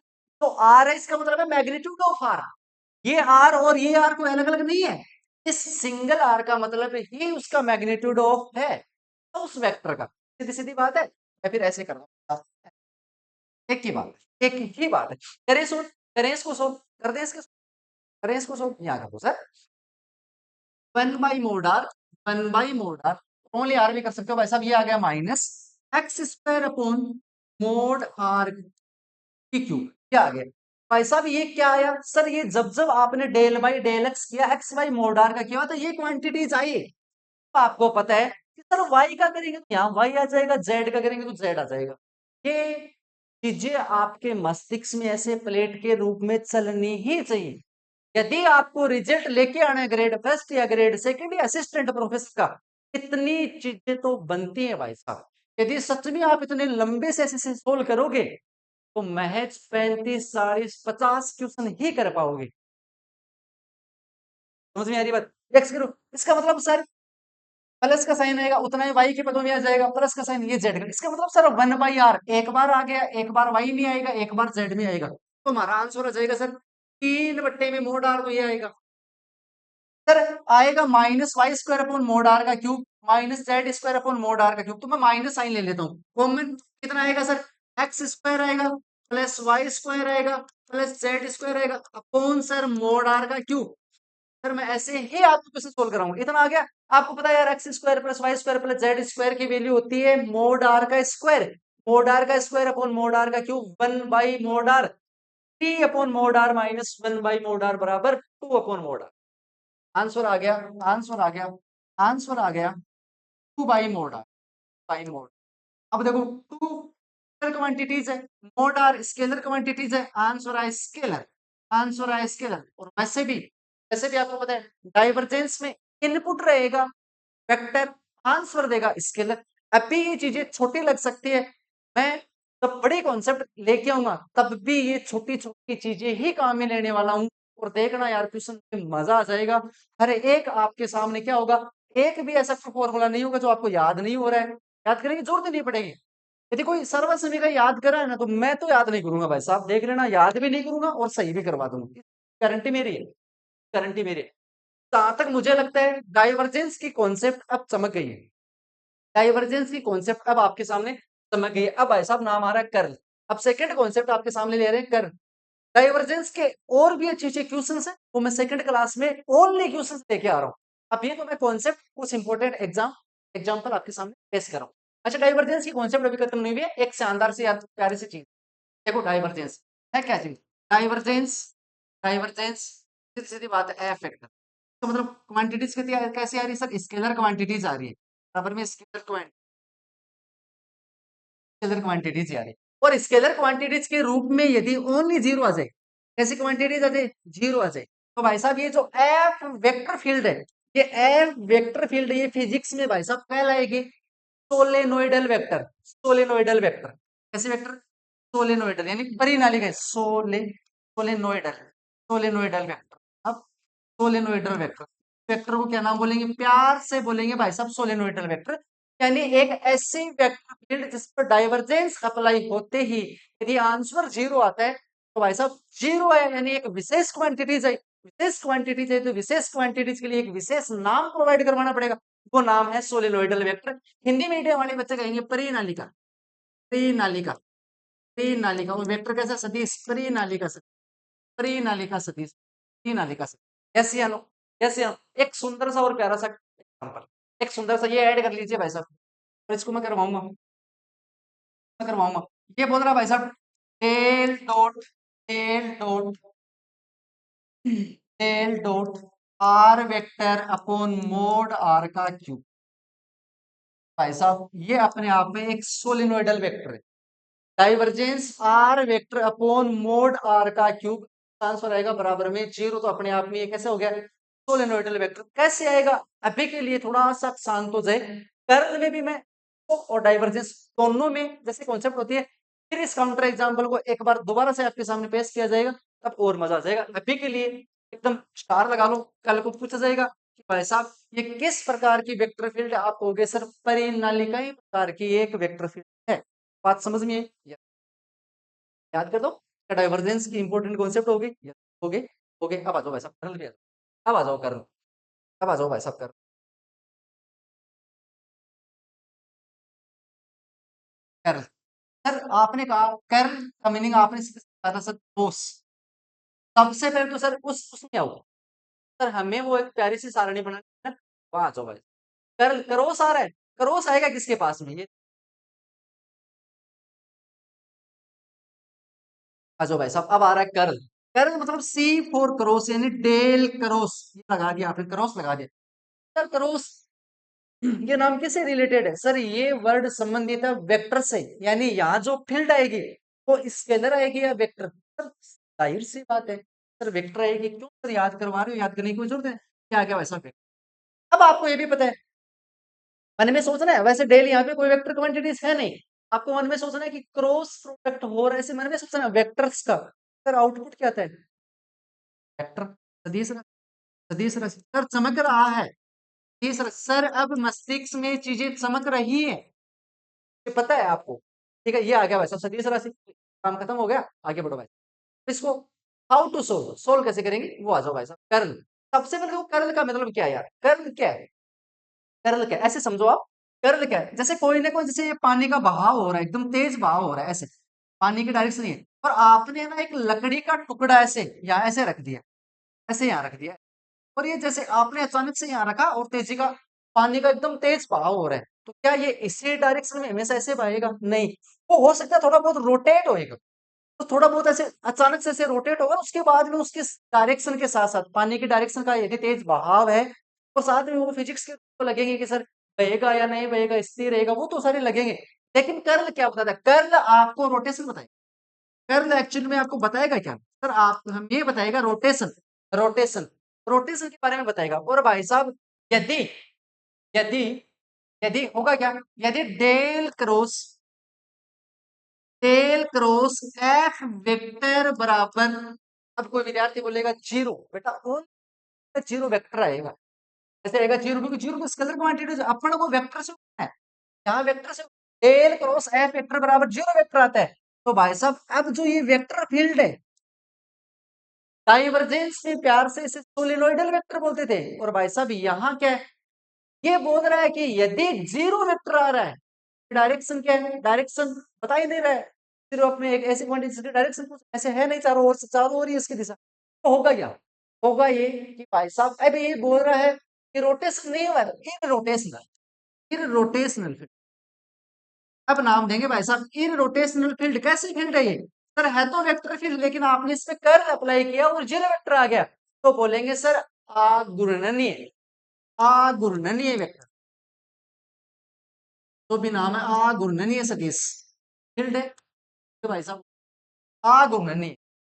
तो आर है, इसका मतलब है मैग्नीट्यूड ऑफ आर। ये आर और ये आर कोई अलग अलग नहीं है, इस सिंगल आर का मतलब ही उसका मैग्नीट्यूड ऑफ है, तो उस वेक्टर का। सीधी सीधी बात है, या फिर ऐसे करना, एक ही बात है, एक ही बात है। करें सोल्व, करें इसको सोल्व, कर दें इसके, करें इसको सोल्व, यहाँ कर दो sir 1 by mod r, 1 by mod r, only r भी कर सकते हो भाई साहब, ये आ गया minus x square upon mod r की क्यूब, क्या आ गया भाई साहब? ये क्या आया सर? ये जब जब आपने डेल बाई डेल एक्स किया, एक्स बाई मोड आर का किया, तो ये क्वांटिटीज आई। तो आपको पता है कि सर वाई का करेंगे तो यहाँ वाई आ जाएगा, जेड का करेंगे तो जेड आ जाएगा। ये चीजें आपके मस्तिष्क में ऐसे प्लेट के रूप में चलनी ही चाहिए। यदि आपको रिजल्ट लेके आना है ग्रेड फर्स्ट या ग्रेड सेकंड या असिस्टेंट प्रोफेसर का, इतनी चीजें तो बनती है भाई साहब। यदि सच में आप इतने लंबे से ऐसे सोल्व करोगे, तो महज 35 40 50 क्वेश्चन ही कर पाओगे। समझ में आ रही बात? एक्स करो, इसका मतलब सर प्लस का साइन आएगा उतना ही वाई के पदों में आ जाएगा, प्लस का साइन ये जेड का, इसका मतलब सर 1 बाई आर एक बार आ गया, एक बार वाई में आएगा, एक बार जेड में आएगा, तो हमारा आंसर आ जाएगा सर 3 बट्टे में मोड आर, तो ये आएगा सर, आएगा -y² अपॉन मोड आर का cube -z² upon mod r का क्यूब, तो मैं माइनस साइन ले लेता हूँ कॉमन, कितना आएगा सर? एक्स स्क्वायर आएगा प्लस y² आएगा प्लस z² आएगा अपॉन सर मोड आर का क्यूब। सर मैं ऐसे ही आपको क्वेश्चन सोल्व कराऊंगा, इतना आ गया। आपको पता है यार x square plus y square plus z square की वैल्यू होती है मोड आर का स्क्वायर, मोड आर का स्क्वायर अपॉन मोड आर का cube 1 by mod r, 3 upon mod r -1 by mod r बराबर 2 अपॉन मोड आर। आंसर आ गया, answer आ गया, आंसर आ गया 2 by mod r, by mod. अब देखो 2 स्केलर क्वांटिटीज है, मोड आर स्केलर क्वांटिटीज है, आंसर आया स्केलर, आंसर आया स्केलर। और वैसे भी आपको पता है डाइवर्जेंस में इनपुट रहेगा वेक्टर, आंसर देगा स्केलर। अभी ये चीजें छोटी लग सकती है, मैं जब बड़े कॉन्सेप्ट लेके आऊंगा तब भी ये छोटी छोटी चीजें ही काम में लेने वाला हूं, और देखना यार क्वेश्चन में मजा आ जाएगा। हर एक आपके सामने क्या होगा, एक भी ऐसा फॉर्मूला नहीं होगा जो आपको याद नहीं हो रहा है, याद करने की जरूरत नहीं पड़ेगी। यदि कोई सर्वसमय का याद करा है ना, तो मैं तो याद नहीं करूंगा भाई साहब, देख लेना, याद भी नहीं करूंगा और सही भी करवा दूंगा, गारंटी मेरी है, गारंटी मेरी है। जहां तक मुझे लगता है डाइवर्जेंस की कॉन्सेप्ट अब चमक गई है, डाइवर्जेंस की कॉन्सेप्ट अब आपके सामने चमक गई है। अब भाई साहब नाम आ रहा है कर्ल। अब सेकंड कॉन्सेप्ट आपके सामने ले रहे हैं कर्ल। डाइवर्जेंस के और भी अच्छे अच्छे क्वेश्चन है, वो मैं सेकंड क्लास में ओनली क्वेश्चन लेके आ रहा हूँ। अब ये तो मैं कॉन्सेप्ट कुछ इंपॉर्टेंट एग्जाम्पल आपके सामने पेश कर रहा हूँ। अच्छा, डाइवर्जेंस की कॉन्सेप्ट अभी खत्म नहीं हुई है, एक शानदार से यार प्यारी सी चीज देखो, डाइवर्जेंस है क्या चीज? डाइवर्जेंस, डाइवर्जेंस सीधी सीधी बात है एफ वेक्टर, तो मतलब क्वांटिटीज कितनी कैसे आ रही है सर? स्केलर क्वांटिटीज आ रही है, बराबर में स्केलर क्वांटिटीज आ रही है। और स्केलर क्वांटिटीज के रूप में यदि ओनली जीरो आ जाए, कैसी क्वांटिटीज आ जाए? जीरो आ जाए, तो भाई साहब ये जो एफ वेक्टर फील्ड है, ये एफ वेक्टर फील्ड ये फिजिक्स में भाई साहब कहलाएगी सोलेनोइडल वेक्टर, सोलेनोइडल वेक्टर। कैसे वेक्टर? सोलेनोइडल, यानी परिनालिका, सोलेनोइडल, सोलेनोइडल वेक्टर। अब सोलेनोइडल वेक्टर, वेक्टर को क्या नाम बोलेंगे? प्यार से बोलेंगे भाई साहब सोलेनोइडल वेक्टर, यानी एक ऐसी वेक्टर फील्ड जिस पर डाइवर्जेंस अप्लाई होते ही यदि आंसर जीरो आता है, तो भाई साहब जीरो है, यानी एक विशेष क्वांटिटीज है, विशेष क्वांटिटीज है, तो विशेष क्वांटिटीज के लिए एक विशेष नाम प्रोवाइड करवाना पड़ेगा, वो नाम है सोलेनोइडल वेक्टर। हिंदी मीडियम वाले बच्चे कहेंगे परिनालिका, परिनालिका, परिनालिका। वो वेक्टर कैसा? सदिश, परिनालिका सदिश, परिनालिका सदिश, परिनालिका सदिश। यस या नो? कैसे हम एक सुंदर सा और प्यारा सा एग्जाम्पल, एक सुंदर सा ये ऐड कर लीजिए भाई साहब, और इसको मैं करवाऊंगा। ये बोल रहा भाई साहब del dot del dot r vector upon mod r का क्यूब। भाई साहब ये अपने आप में एक सोलिनोइडल वेक्टर है। Divergence r vector upon mod r का क्यूब, आंसर आएगा बराबर में जीरो। तो अपने आप में ये कैसे हो गया, सोलेनोइडल वेक्टर। कैसे आएगा, अभी के लिए थोड़ा सा शांत हो जाए। कर्ल में भी मैं और डाइवर्जेंस दोनों में जैसे कॉन्सेप्ट होती है, फिर इस काउंटर एग्जांपल को एक बार दोबारा से आपके सामने पेश किया जाएगा, तब और मजा आ जाएगा। अभी के लिए एकदम स्टार लगा लो, कल को पूछा जाएगा कि भाई साहब ये किस प्रकार की वेक्टर फील्ड, आप कहोगे सर परिनालिकाई प्रकार की एक वेक्टर फील्ड है। बात समझ में आई? याद कर दो, डाइवर्जेंस की इंपॉर्टेंट कॉन्सेप्ट होगी। हो गए, हो गए। अब आ जाओ भाई साहब कर्ल पे आ जाओ। अब आ जाओ कर्ल, अब आ जाओ भाई साहब कर्ल। कर्ल, सर आपने कहा कर्ल का मीनिंग आपने सीधे से कहा था सर ठोस। सबसे पहले तो सर उस उसमें आओ, सर हमें वो एक प्यारी सी सारणी बनानी है ना, वहां आ जाओ भाई। कर्ल क्रॉस आ रहा है, क्रॉस आएगा किसके पास में, ये आ जाओ भाई साहब। अब आ रहा है कर्ल। कर्ल मतलब सी फॉर क्रॉस, यानी डेल क्रॉस, ये लगा दिया आपने, क्रॉस लगा दिया। सर क्रॉस ये नाम किससे रिलेटेड है, सर ये वर्ड संबंधित है वेक्टर से, यानी यहाँ जो फील्ड आएगी वो स्केलर आएगी या वेक्टर। सर जाहिर सी बात है सर वेक्टर आएगी, क्यों सर याद करवा रहे हो, याद करने की कोई जरूरत है क्या, क्या वैसा वेक्टर। अब आपको ये भी पता है, मन में सोचना है वैसे डेल यहाँ पे कोई वेक्टर क्वांटिटीज है नहीं, आपको मन में सोचना है कि क्रॉस प्रोडक्ट हो रहा है, ऐसे मन में सोचना है वेक्टर्स का। सर आउटपुट क्या आता है, वेक्टर, सदिश राशि, सदिश राशि। सर चमक रहा है, तीसरा सर अब मस्तिष्क में चीजें चमक रही है, ये पता है आपको। ठीक है, ये आ गया भाई साहब सदिश राशि, काम खत्म हो गया। आगे बढ़ो भाई, इसको हाउ टू सोल्व, सोल्व कैसे करेंगे वो आ जाओ भाई साहब। कर्ल, सबसे पहले वो कर्ल का मतलब क्या है यार, कर्ल क्या है, कर्ल क्या है ऐसे समझो आप। कर्ल क्या है, जैसे कोई ना कोई, जैसे ये पानी का बहाव हो रहा है, एकदम तेज बहाव हो रहा है, ऐसे पानी की डायरेक्शन नहीं है, और आपने ना एक लकड़ी का टुकड़ा ऐसे यहाँ ऐसे रख दिया, ऐसे यहाँ रख दिया, और ये जैसे आपने अचानक से यहाँ रखा और तेजी का पानी का एकदम तेज बहाव हो रहा है, तो क्या ये इसी डायरेक्शन में हमेशा ऐसे बहेगा, नहीं। वो हो सकता है थोड़ा बहुत रोटेट होएगा, तो थोड़ा बहुत ऐसे अचानक से ऐसे रोटेट होगा, उसके बाद में उसके डायरेक्शन के साथ साथ पानी की डायरेक्शन का यदि तेज बहाव है, तो साथ में वो फिजिक्स के तो लगेंगे कि सर बहेगा या नहीं बहेगा, स्थिर रहेगा, वो तो सारे लगेंगे। लेकिन कर्ल क्या बताता है, कर्ल आपको रोटेशन बताएगा। कर्ल एक्चुअली में आपको बताएगा क्या, सर आप हम ये बताएगा रोटेशन, रोटेशन, रोटेशन के बारे में बताएगा। और भाई साहब यदि यदि यदि होगा क्या, यदि डेल क्रॉस एफ वेक्टर बराबर, अब कोई विद्यार्थी बोलेगा जीरो, बेटा उन जीरो वेक्टर आएगा, ऐसे आएगा जीरो, क्योंकि जीरो तो स्केलर क्वांटिटी अपन को वेक्टर से है, यहाँ वेक्टर से डेल क्रॉस एफ वेक्टर बराबर जीरो वेक्टर आता है। तो भाई साहब अब जो ये वेक्टर फील्ड है, डाइवर्जेंस में प्यार से इसे सोलेनोइडल वेक्टर बोलते थे, और भाई साहब यहाँ क्या है, ये बोल रहा है कि यदि जीरो वेक्टर आ रहा है, डायरेक्शन क्या है, डायरेक्शन बता ही नहीं रहा है, सिर्फ अपने एक ऐसी क्वांटिटी से डायरेक्शन कुछ ऐसे है नहीं, चारों ओर से, चारों ओर ही इसकी दिशा, तो होगा क्या, होगा ये कि भाई साहब अब ये बोल रहा है कि रोटेशन नहीं हुआ, इररोटेशनल, इररोटेशनल फील्ड। अब नाम देंगे भाई साहब इररोटेशनल फील्ड। कैसी फील्ड है ये, सर है तो वेक्टर फील्ड, लेकिन आपने इस पे कर्ल अप्लाई किया और जीरो वेक्टर आ गया, तो बोलेंगे सर अघूर्णनीय, अघूर्णनीय वेक्टर, तो भी नाम है अघूर्णनीय सदिश फील्ड है, तो भाई साहब अघूर्णनीय,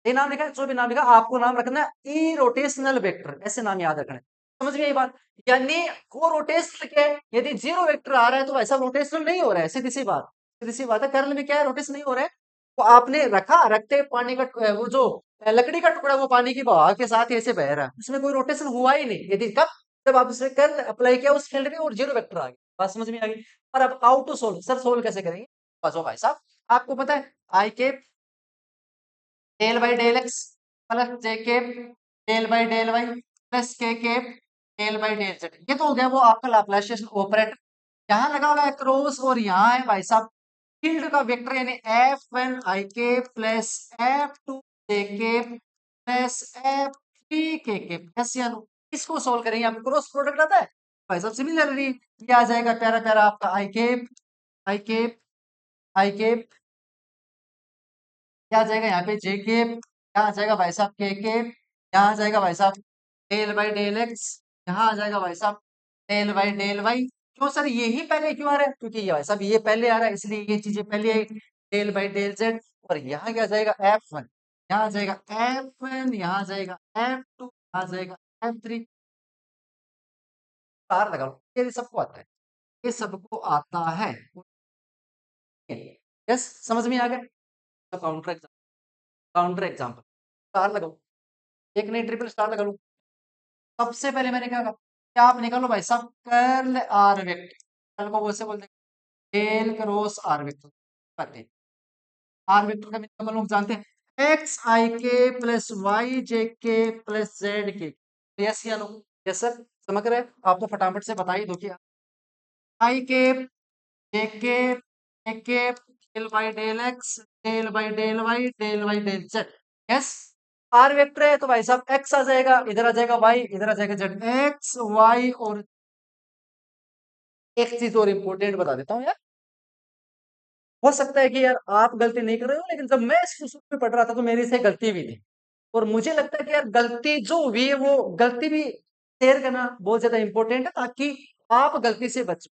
ये नाम लिखा है, जो भी नाम लिखा आपको नाम रखना है इरोटेशनल वेक्टर, ऐसे नाम याद रखना है। समझ में ये बात, यानी वो रोटेशनल क्या है, यदि जीरो वेक्टर आ रहा है तो ऐसा रोटेशनल नहीं हो रहा है, सीधी सी बात, सीधी सी बात है। कर्ल में क्या है, रोटेशन नहीं हो रहा है, वो आपने रखा, रखते पानी का वो जो लकड़ी का टुकड़ा वो पानी की बहाव के साथ ऐसे बह रहा है, उसमें कोई रोटेशन हुआ ही नहीं, यदि कब, जब आप उसमें कर्ल अप्लाई किया उस फील्ड में और जीरो वेक्टर आ गया। बात समझ में आ गई। और अब how to solve, sir solve कैसे करेंगे, बस भाई साहब आपको पता है I cap del by del X plus J cap del by del Y plus K cap del by del Z, ये तो हो गया वो आपका लाप्लासियन ऑपरेटर। यहाँ लगा हुआ है क्रॉस, और यहाँ है भाई साहब फील्ड का वेक्टर, यानी एफ वन आई के प्लस एफ टू जे के प्लस एफ थ्री के, कैसे इसको सोल्व करेंगे, आपको क्रॉस प्रोडक्ट आता है भाई साहब। सिमिलरली ये आ जाएगा प्यारा प्यारा आपका आई केप, आई केप, आई केप, क्या आ जाएगा यहाँ पे जे केप, क्या आ जाएगा भाई साहब के केप, यहाँ आ जाएगा भाई साहब डेल बाई डेल एक्स, यहाँ आ जाएगा भाई साहब डेल बाई डेल वाई। क्यों सर यही पहले क्यों आ रहा है? क्योंकि ये भाई साहब ये पहले आ रहा है, इसलिए ये चीजें पहले आई। डेल बाई डेल जेड, और यहाँ क्या आ जाएगा F1, यहाँ आ जाएगा F1, यहाँ आ जाएगा F2, यहाँ आ जाएगा F3। तार लगा लो, ये सबको आता है, ये सबको आता है। यस, समझ में आ गया? तो काउंटर एग्जाम्पल स्टार लगाओ, एक नहीं ट्रिपल स्टार लगा लो। सबसे पहले मैंने क्या कहा कि आप निकालो भाई साहब कर्ल आर वेक्टर, कर्ल को वैसे बोलते हैं डेल क्रॉस आर वेक्टर। पता है आर वेक्टर का मतलब हम लोग जानते हैं एक्स आई के प्लस वाई जे के प्लस जेड के। यस या नो? यस सर, समझ रहे हैं? आप तो फटाफट से बता ही दो कि आई के जे के ए के del by del x, del by del y, del by del Z. Yes, r vector है तो भाई साहब एक्स आ जाएगा, इधर आ जाएगा वाई, इधर आ जाएगा जेड, एक्स वाई। और एक चीज और इंपॉर्टेंट बता देता हूँ यार, हो सकता है कि यार आप गलती नहीं कर रहे हो, लेकिन जब मैं इस शुरू में पढ़ रहा था तो मेरी से गलती भी थी, और मुझे लगता है कि यार गलती जो हुई है वो गलती भी शेयर करना बहुत ज्यादा इंपॉर्टेंट है, ताकि आप गलती से बचो।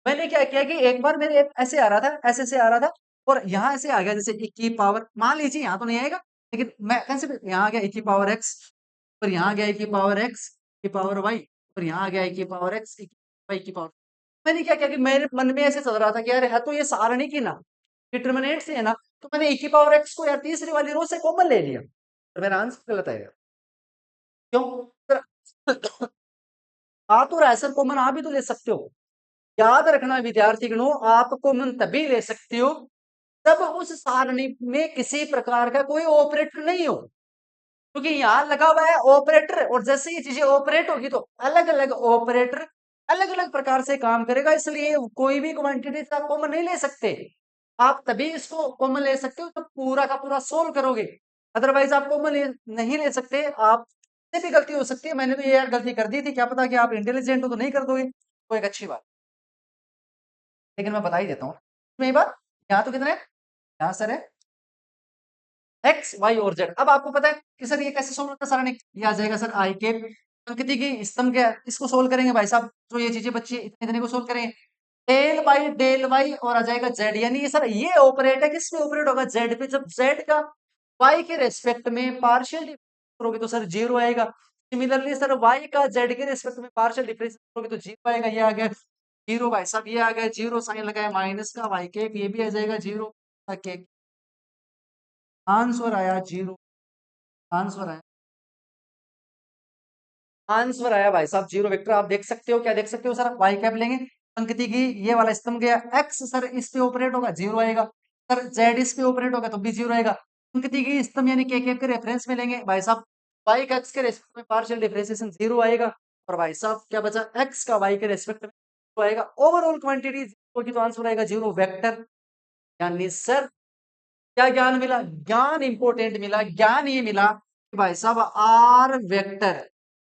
मैंने क्या किया कि एक बार मेरे एक ऐसे आ रहा था, ऐसे से आ रहा था, और यहाँ ऐसे आ गया जैसे e की पावर, मान लीजिए यहाँ तो नहीं आएगा, लेकिन मैं कैसे यहाँ आ गया e की पावर x, और यहाँ आ गया e की पावर x, की पावर y, और यहाँ आ गया e की पावर x, e की y की पावर। मैंने क्या किया कि मेरे मन में ऐसे चल रहा था कि यार है तो ये सारणी की ना, डिटर्मिनेंट से है ना, तो मैंने e की पावर x को यार तीसरी वाली रो से कॉमन ले लिया, और मेरा आंसर गलत आएगा। क्यों? आ तो रहा है सर कॉमन, आप भी तो ले सकते हो। याद रखना विद्यार्थी गणों, आप कॉमन तभी ले सकते हो तब उस सारणी में किसी प्रकार का कोई ऑपरेटर नहीं हो, क्योंकि यहाँ लगा हुआ है ऑपरेटर, और जैसे ये चीजें ऑपरेट होगी तो अलग अलग ऑपरेटर अलग अलग प्रकार से काम करेगा, इसलिए कोई भी क्वांटिटी आप कॉमन नहीं ले सकते। आप तभी इसको कॉमन ले सकते हो जब पूरा का पूरा सोल्व करोगे, अदरवाइज आप कॉमन नहीं ले सकते। आप से भी गलती हो सकती है, मैंने तो ये यार गलती कर दी थी, क्या पता कि आप इंटेलिजेंट हो तो नहीं कर दोगे, तो एक अच्छी बात, लेकिन मैं बता ही देता हूँ इसमें एक बात। यहाँ तो कितने हैं? यहाँ सर है एक्स वाई और जेड। अब आपको पता है कि सर ये कैसे सोल्व होता है सारणी, ये आ जाएगा सर आई के संकेति की स्तंभ क्या है, इसको सोल्व करेंगे भाई साहब, जो ये चीजें बच्ची इतने इतने को सोल्व करेंगे, डेल वाई और आ जाएगा जेड, यानी ये सर ये ऑपरेट है, किस पे ऑपरेट होगा? जेड पे। जब जेड का वाई के रेस्पेक्ट में पार्शियल डिफरेंस करोगे तो सर जीरो आएगा। सिमिलरली सर वाई का जेड के रेस्पेक्ट में पार्शियल डिफरेंस करोगे तो जीरो आएगा, ये आ गया जीरो भाई साहब, ये आ गया जीरो, साइन लगाया माइनस का वाई के, ये भी आ जाएगा जीरो के। आंसर आया जीरो, आंसर आया, आंसर आया भाई साहब जीरो वेक्टर। आप देख सकते हो, क्या देख सकते हो सर, वाई कैप लेंगे, पंक्ति की ये वाला स्तंभ गया, एक्स सर इस पे ऑपरेट होगा जीरो आएगा, सर जेड इस पे ऑपरेट होगा तो भी जीरो आएगा। पंक्ति की स्तंभ यानी के कैप के रेफरेंस में लेंगे भाई साहब, वाई का एक्स के रेस्पेक्ट में पार्शियल डिफरेंशिएशन जीरो आएगा, और भाई साहब क्या बचा, एक्स का वाई के रेस्पेक्ट में जीरो आएगा, ओवरऑल क्वांटिटी होगी तो आंसर आएगा जीरो वेक्टर। यानी सर क्या ज्ञान मिला? ज्ञान इंपॉर्टेंट मिला, ज्ञान ये मिला कि भाई साहब आर वेक्टर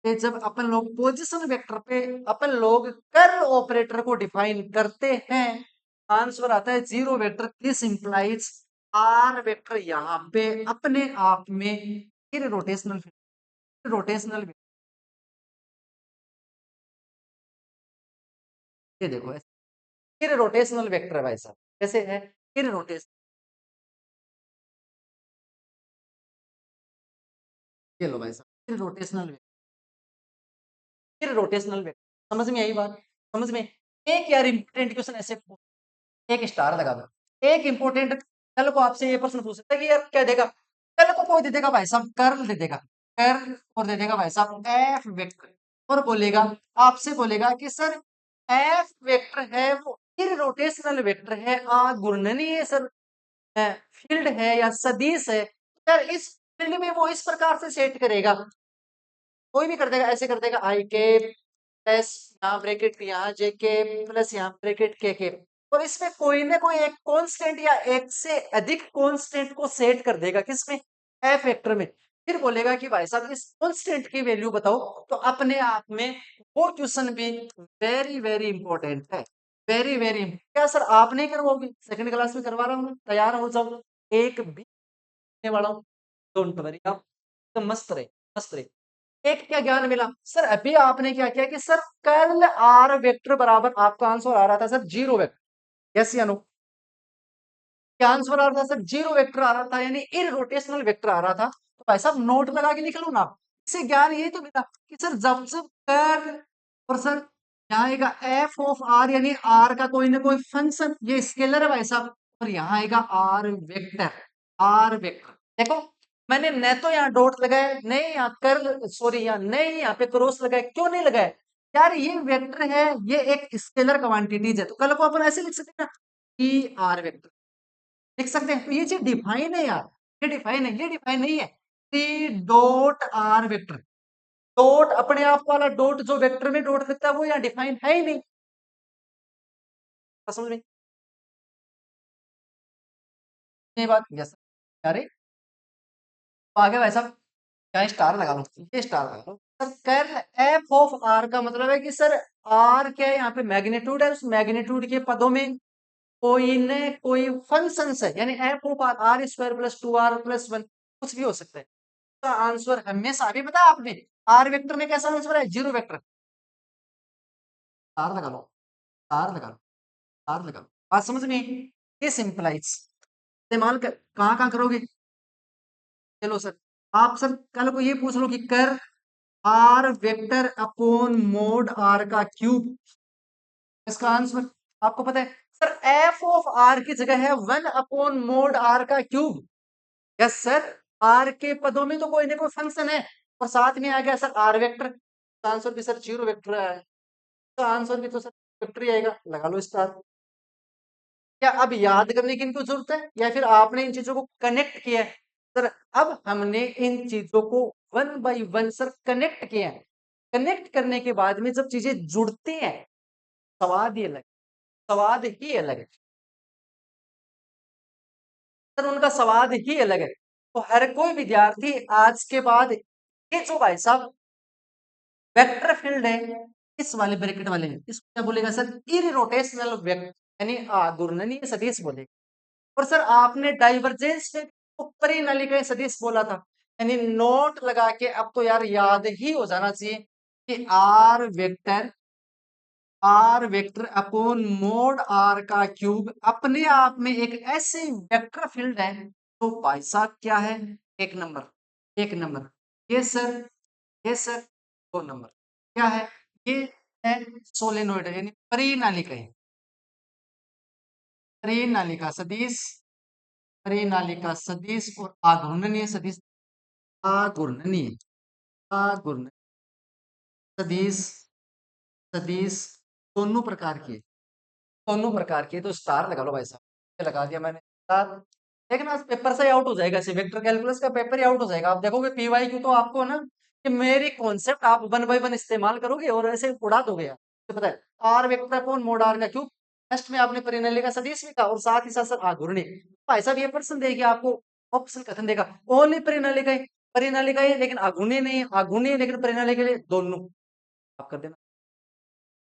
पे जब अपन लोग पोजीशन वेक्टर पे अपन लोग कर्ल ऑपरेटर को डिफाइन करते हैं, आंसर आता है zero vector. This implies r vector यहाँ पे अपने आप में रोटेशनल, रोटेशनल, ये देखो रोटेशनल वेक्टर है भाई साहब, कैसे है रोटेशन, ये लो भाई साहब रोटेशनल, फिर रोटेशनल वेक्टर, समझ में आई बात? समझ में? एक यार इंपॉर्टेंट क्वेश्चन ऐसे एक स्टार लगा दो, एक इंपॉर्टेंट, कल को आपसे ये प्रश्न पूछ सकता है कि यार क्या देगा, कल को कोई दे देगा भाई साहब कर्ल दे देगा, कर्ल और दे देगा भाई साहब एफ वेक्टर, और बोलेगा, आपसे बोलेगा कि सर एफ वेक्टर है वो रोटेशनल वेक्टर है, घूर्णनीय सर फील्ड है या सदिश है, यार इस फील्ड में वो इस प्रकार से सेट करेगा, कोई भी कर देगा, ऐसे कर देगा आई के प्लस यहाँ ब्रैकेट यहाँ जे के प्लस यहाँ ब्रैकेट के, और इसमें कोई ना कोई एक कांस्टेंट या एक से अधिक कांस्टेंट को सेट कर देगा, किसमें? एफ वेक्टर में। फिर बोलेगा कि भाई साहब इस कांस्टेंट की वैल्यू बताओ, तो अपने आप में वो क्वेश्चन भी वेरी वेरी इंपॉर्टेंट है, वेरी वेरी। क्या सर आप नहीं करवाओगे? सेकंड क्लास में करवा रहा हूँ, तैयार हो जाओ, एक भी देने वाला हूँ, डोंट वरी आप, तो मस्त रहे, मस्त रहे। एक क्या ज्ञान मिला सर, अभी आपने क्या किया कि सर कर्ल आर वेक्टर बराबर, आपका आंसर आ रहा था सर जीरो वेक्टर, यस या नो? क्या आंसर आ रहा था सर? जीरो वेक्टर आ रहा था, यानी इररोटेशनल वेक्टर आ रहा था। तो भाई साहब नोट लगा के लिख लो ना। इससे ज्ञान ये तो मिला कि सर जब से कर्ल, और सर यहाँ आएगा एफ ऑफ आर, यानी आर का कोई ना कोई फंक्शन, ये स्केलर है भाई साहब, और यहाँ आएगा आर वेक्टर, आर वेक्टर। देखो मैंने न तो यहाँ डॉट लगाया, नहीं यहाँ कर्ल, सॉरी यहाँ नहीं, यहाँ पे क्रॉस लगाया, क्यों नहीं लगाया? यार ये वेक्टर है, ये एक स्केलर क्वांटिटीज है, तो कल को अपन ऐसे लिख सकते हैं ना, ई आर वेक्टर लिख सकते हैं। तो ये चीज डिफाइन है यार, ये डिफाइन है, ये डिफाइन नहीं है। T dot r vector, dot अपने आप वाला डॉट जो वेक्टर में डॉट लिखता है वो यहाँ डिफाइन है ही नहीं। बात समझ में? ये बात यस, अरे तो आगे भाई साहब यहाँ स्टार लगा लो, ये स्टार लगा लो। सर कर एफ ऑफ आर का मतलब है कि सर आर क्या है, यहाँ पे मैग्नीट्यूड है, उस मैग्नीट्यूड के पदों में कोई न कोई फंक्शन है, यानी F of r, r square plus two r plus one, कुछ भी हो सकता है। का आंसर हमेशा, अभी बताया आपने आर वेक्टर में कैसा आंसर है, जीरो वेक्टर। तार लगा लो, तार लगा लो, तार लगा लो, बात समझ में? ये सिंपलाइज इस्तेमाल कर कहाँ कहाँ करोगे? चलो सर, आप सर कल को ये पूछ लो कि कर r vector upon mod r का क्यूब, इसका आंसर आपको पता है सर, एफ ऑफ आर की जगह है वन अपॉन मोड आर का क्यूब। यस सर, आर के पदों में तो कोई ना कोई फंक्शन है, और साथ में आ गया सर आर वेक्टर, आंसर भी सर जीरो वेक्टर है, तो आंसर भी तो सर वेक्टर ही आएगा, लगा लो स्टार। क्या अब याद करने की इनको जरूरत है, या फिर आपने इन चीजों को कनेक्ट किया है? सर अब हमने इन चीजों को one by one sir connect किया है, कनेक्ट करने के बाद में जब चीजें जुड़ती हैं, स्वाद ही अलग, स्वाद ही अलग है सर, उनका स्वाद ही अलग है। तो हर कोई विद्यार्थी आज के बाद ये जो भाई साहब वेक्टर फील्ड है, इस वाले ब्रैकेट वाले में इसको क्या बोलेगा सर, इररोटेशनल वेक्टर, यानी घूर्णनीय सदिश बोलेगा। और सर आपने डाइवर्जेंस में परिनलिका सदिश बोला था, यानी नोट लगा के अब तो यार याद ही हो जाना चाहिए कि r vector upon mod r का क्यूब अपने आप में एक ऐसे वेक्टर फील्ड है, तो भाई साहब क्या है, एक नंबर, एक नंबर। ये सर, ये सर दो नंबर। क्या है ये? है सोलेनोइड, यानी परिनालिका है, परिनालिका सदिश, परिनालिका सदिश और आघूर्णनीय सदिश, आघूर्णनीय, आघूर्ण सदिश, सदिश दोनों प्रकार की है, दोनों प्रकार की है। तो स्टार लगा लो भाई साहब, ये लगा दिया मैंने स्टार। लेकिन आज पेपर से आउट हो जाएगा, ऐसे वेक्टर कैलकुलस का पेपर ही आउट हो जाएगा। आप देखोगे पीवाई क्यू तो आपको ना कि मेरी कॉन्सेप्ट आप वन बाय वन इस्तेमाल करोगे और ऐसे उड़ा दोगे यार। तो पता है r vector upon mod r का क्यूब, नेक्स्ट में आपने परिनली का सदिश भी कहा, और साथ ही साथ सर आघूर्णी। भाई साहब ये प्रश्न देगी आपको, ऑप्शन कथन देगा ओनली परिनली का ही, परिनली का ही लेकिन आघूर्णी नहीं है, आघूर्णी है लेकिन परिनली के लिए दोनों, आप कर देना।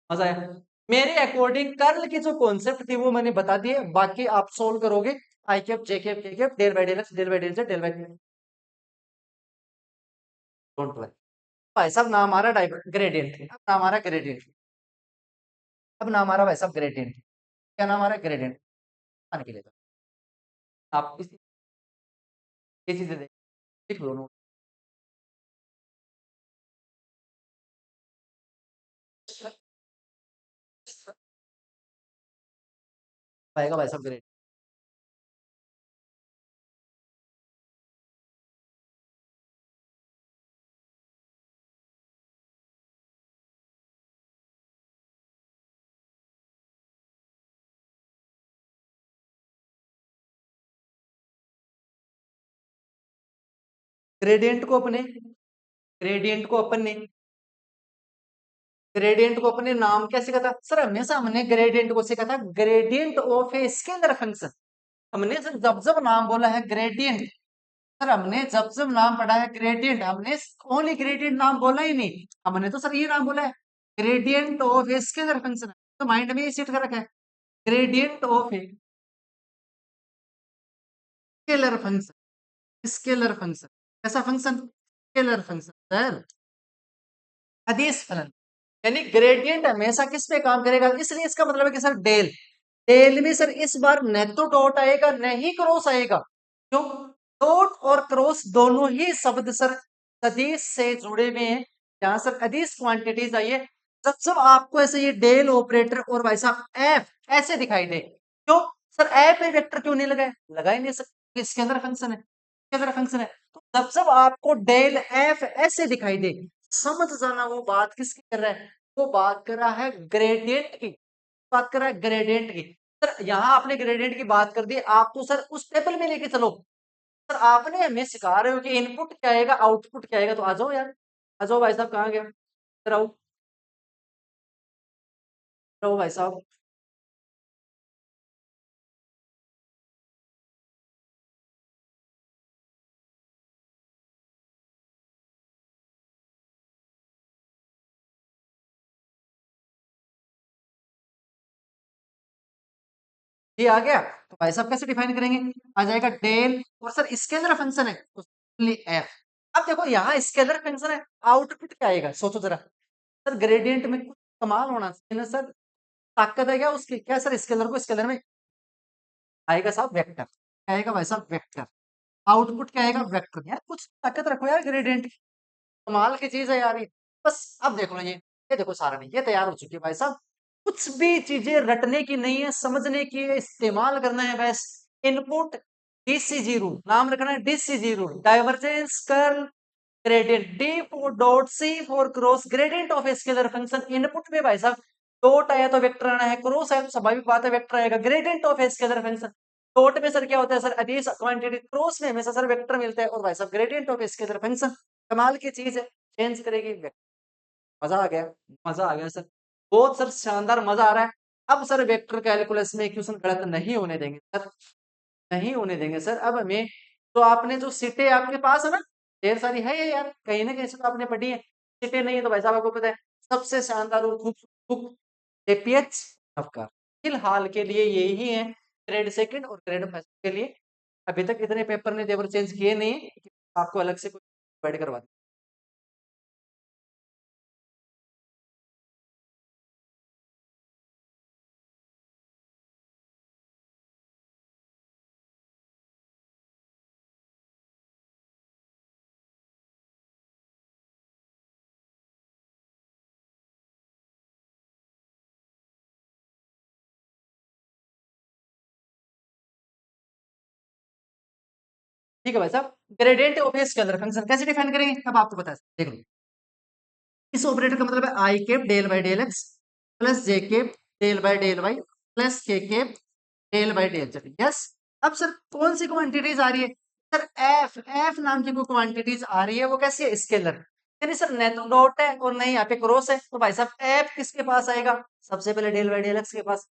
मजा आया? मेरे अकॉर्डिंग कर्ल की जो कॉन्सेप्ट थी वो मैंने बता दी है, बाकी आप सोल्व करोगे I cap J cap K cap del by del x del by del Z del by del, don't worry. भाई साहब नाम हमारा डाइवर ग्रेडियंट है, अब नाम हमारा ग्रेडियंट, अब नाम हमारा भाई साहब ग्रेडियंट, क्या नाम हमारा ग्रेडियंट, मान के लिए आप इस ये चीजें देख लिख लो नोट, आएगा भाई साहब ग्रेडियंट। ग्रेडियंट को अपने, ग्रेडियंट को अपन ने, ग्रेडियंट को अपने नाम क्या सीखा था सर, हमेशा हमने ग्रेडियंट को सीखा था gradient of a scalar function. हमने सर जब जब नाम बोला है ग्रेडियंट, सर हमने जब जब नाम पढ़ा है ग्रेडियंट, हमने ओनली ग्रेडियंट नाम बोला ही नहीं, हमने तो सर ये नाम बोला है gradient of a scalar function, तो माइंड में ये सेट कर रखा है gradient of a scalar function. Scalar function कैसा फंक्शन? स्केलर फंक्शन सर, अदिश फलन, यानी ग्रेडियंट हमेशा किस पे काम करेगा, इसलिए इसका मतलब है कि सर डेल, डेल में सर इस बार न तो डॉट आएगा न ही क्रॉस आएगा, क्यों? डॉट और क्रॉस दोनों ही शब्द सर सदिश से जुड़े हुए हैं, जहां सर अदिश क्वांटिटीज आई है, जब जब आपको ऐसे ये डेल ऑपरेटर और भाई साहब एफ ऐसे दिखाई दे, क्यों सर एफ में वेक्टर क्यों नहीं लगाए? लगा ही नहीं सकते, इसके अंदर फंक्शन है, इसके अंदर फंक्शन है, तो जब जब आपको डेल एफ ऐसे दिखाई दे, समझ जाना वो बात किसकी कर रहा है, वो बात कर रहा है ग्रेडियंट की, बात कर रहा है ग्रेडियंट की। सर यहाँ आपने ग्रेडियंट की बात कर दी, आप तो सर उस टेबल में लेके चलो, सर आपने हमें सिखा रहे हो कि इनपुट क्या आएगा आउटपुट क्या आएगा, तो आ जाओ यार, आ जाओ भाई साहब, कहाँ गया, इधर आओ, इधर आओ भाई साहब। ये आ गया, तो भाई साहब कैसे डिफाइन करेंगे? आ जाएगा डेल, और सर स्केलर फंक्शन है तो एफ। अब देखो यहाँ स्केलर फंक्शन है, आउटपुट क्या आएगा सोचो जरा, सर ग्रेडियंट में कुछ कमाल होना चाहिए ना सर, ताकत है क्या उसकी, क्या सर स्केलर को स्केलर में आएगा साहब वेक्टर, क्या आएगा भाई साहब वेक्टर, आउटपुट क्या आएगा वेक्टर, यार कुछ ताकत रखो यार ग्रेडियंट की, कमाल की चीज है यार ये। बस अब देख लो ये देखो सारा नहीं, ये तैयार हो चुकी है भाई साहब, कुछ भी चीजें रटने की नहीं है, समझने की है, इस्तेमाल करना है बस। इनपुट डीसीजी रूल, नाम रखना है DCG rule, divergence curl gradient, D for dot, C for cross, gradient of scalar function. Input में भाई साहब डॉट आया तो वेक्टर आना है, क्रॉस आया तो स्वाभाविक बात है वेक्टर आएगा, gradient of scalar function. Dot में सर क्या होता है सर अदिश क्वांटिटी, क्रॉस में हमेशा सर वेक्टर मिलता है, और भाई साहब ग्रेडियंट ऑफ स्केलर फंक्शन कमाल की चीज है, चेंज करेगी वेक्टर। मजा आ गया, मजा आ गया सर, बहुत सर शानदार मजा आ रहा है। अब सर वेक्टर कैलकुलस में क्वेश्चन गलत नहीं होने देंगे सर, नहीं होने देंगे सर। अब हमें तो आपने जो सीटें आपके पास है ना, ढेर सारी है ये यार, कहीं ना कहीं से तो आपने पढ़ी है, सीटें नहीं है तो भाई साहब आपको पता है सबसे शानदार और खूबसूरत बुक एपीएच आपका फिलहाल के लिए यही है, ग्रेड सेकंड और ग्रेड फर्स्ट के लिए। अभी तक इतने पेपर ने देवर चेंज किए नहीं है कि आपको अलग से कोई प्रोवाइड करवा दें। ठीक है भाई साहब, gradient of a scalar function कैसे डिफाइन करेंगे अब आपको पता है, देख लो। इस ऑपरेटर का मतलब है I cap del by del X plus J cap del by del Y plus K cap del by del Z. Yes, अब सर कौन सी क्वांटिटीज आ रही है? सर एफ, एफ नाम की कोई क्वांटिटीज आ रही है, वो कैसी है? स्केलर, यानी सर न तो डॉट है और नहीं यहाँ पे क्रॉस है, तो भाई साहब एफ किसके पास आएगा? सबसे पहले डेल बाई डेल एक्स के पास।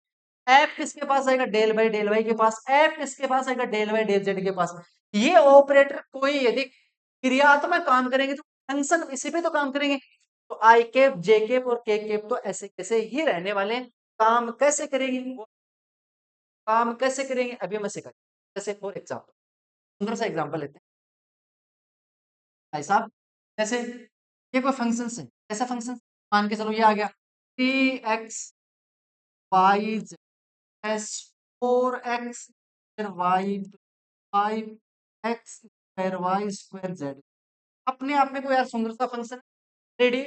एफ किसके पास आएगा? डेल बाई डेल वाई के पास। एफ किसके पास आएगा? डेल बाई डेल जेड के पास। ये ऑपरेटर कोई यदि क्रियात्मक काम करेंगे तो फंक्शन इसी पे तो काम करेंगे, तो आई कैप जे कैप और के कैप तो ऐसे कैसे ही रहने वाले हैं। काम कैसे करेंगे वो, काम कैसे करेंगे अभी मैं सिखा, जैसे फॉर एग्जाम्पल सुंदर सा एग्जाम्पल लेते हैं भाई साहब, जैसे ये कोई फंक्शन है, ऐसा फंक्शन मान के चलो ये आ गया three X Y S four X फिर Y five X square Y square Z, अपने आप में कोई यार सुंदर सा फंक्शन रेडी,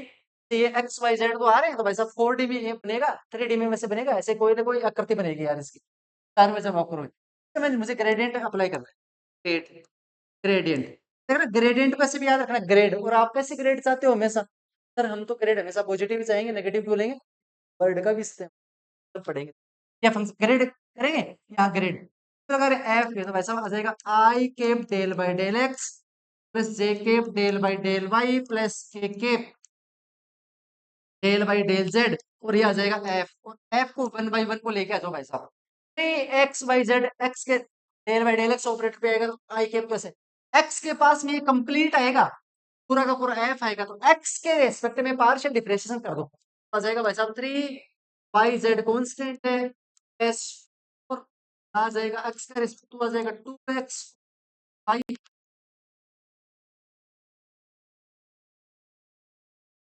ये एक्स वाई जेड तो आ रहे हैं, तो भाई साहब 4D में ये बनेगा, 3D में वैसे बनेगा, ऐसे कोई ना कोई आकृति बनेगी यार इसकी, चार में जब आप करोगे तो मैं मुझे ग्रेडियंट अप्लाई करना है, ग्रेड ग्रेडियंट, देखना ग्रेडियंट को ऐसे भी याद रखना ग्रेड, और आप कैसे ग्रेड चाहते हो हमेशा? सर हम तो ग्रेड हमेशा पॉजिटिव ही चाहेंगे, नेगेटिव क्यों लेंगे, वर्ड का भी इस्तेमाल पढ़ेंगे, क्या फंक्शन ग्रेड करेंगे यहाँ ग्रेड, तो अगर एफ है तो वैसा आ जाएगा I cap del by del X plus J cap del by del Y plus K cap del by del Z, और ये आ जाएगा एफ, और एफ को वन बाई वन को लेके आ जाओ भाई साहब, three X by Z X के del by del X operator पे आएगा तो आई केप प्लस है, एक्स के पास में ये कंप्लीट आएगा, पूरा का पूरा एफ आएगा, तो एक्स के रेस्पेक्ट में पार्शियल डिफरेंशिएशन कर दो, आ जाएगा भाई साहब 3 y z कॉन्स्टेंट है, एस आ जाएगा, एक्स का रेस्पेक्ट आ जाएगा 2x, y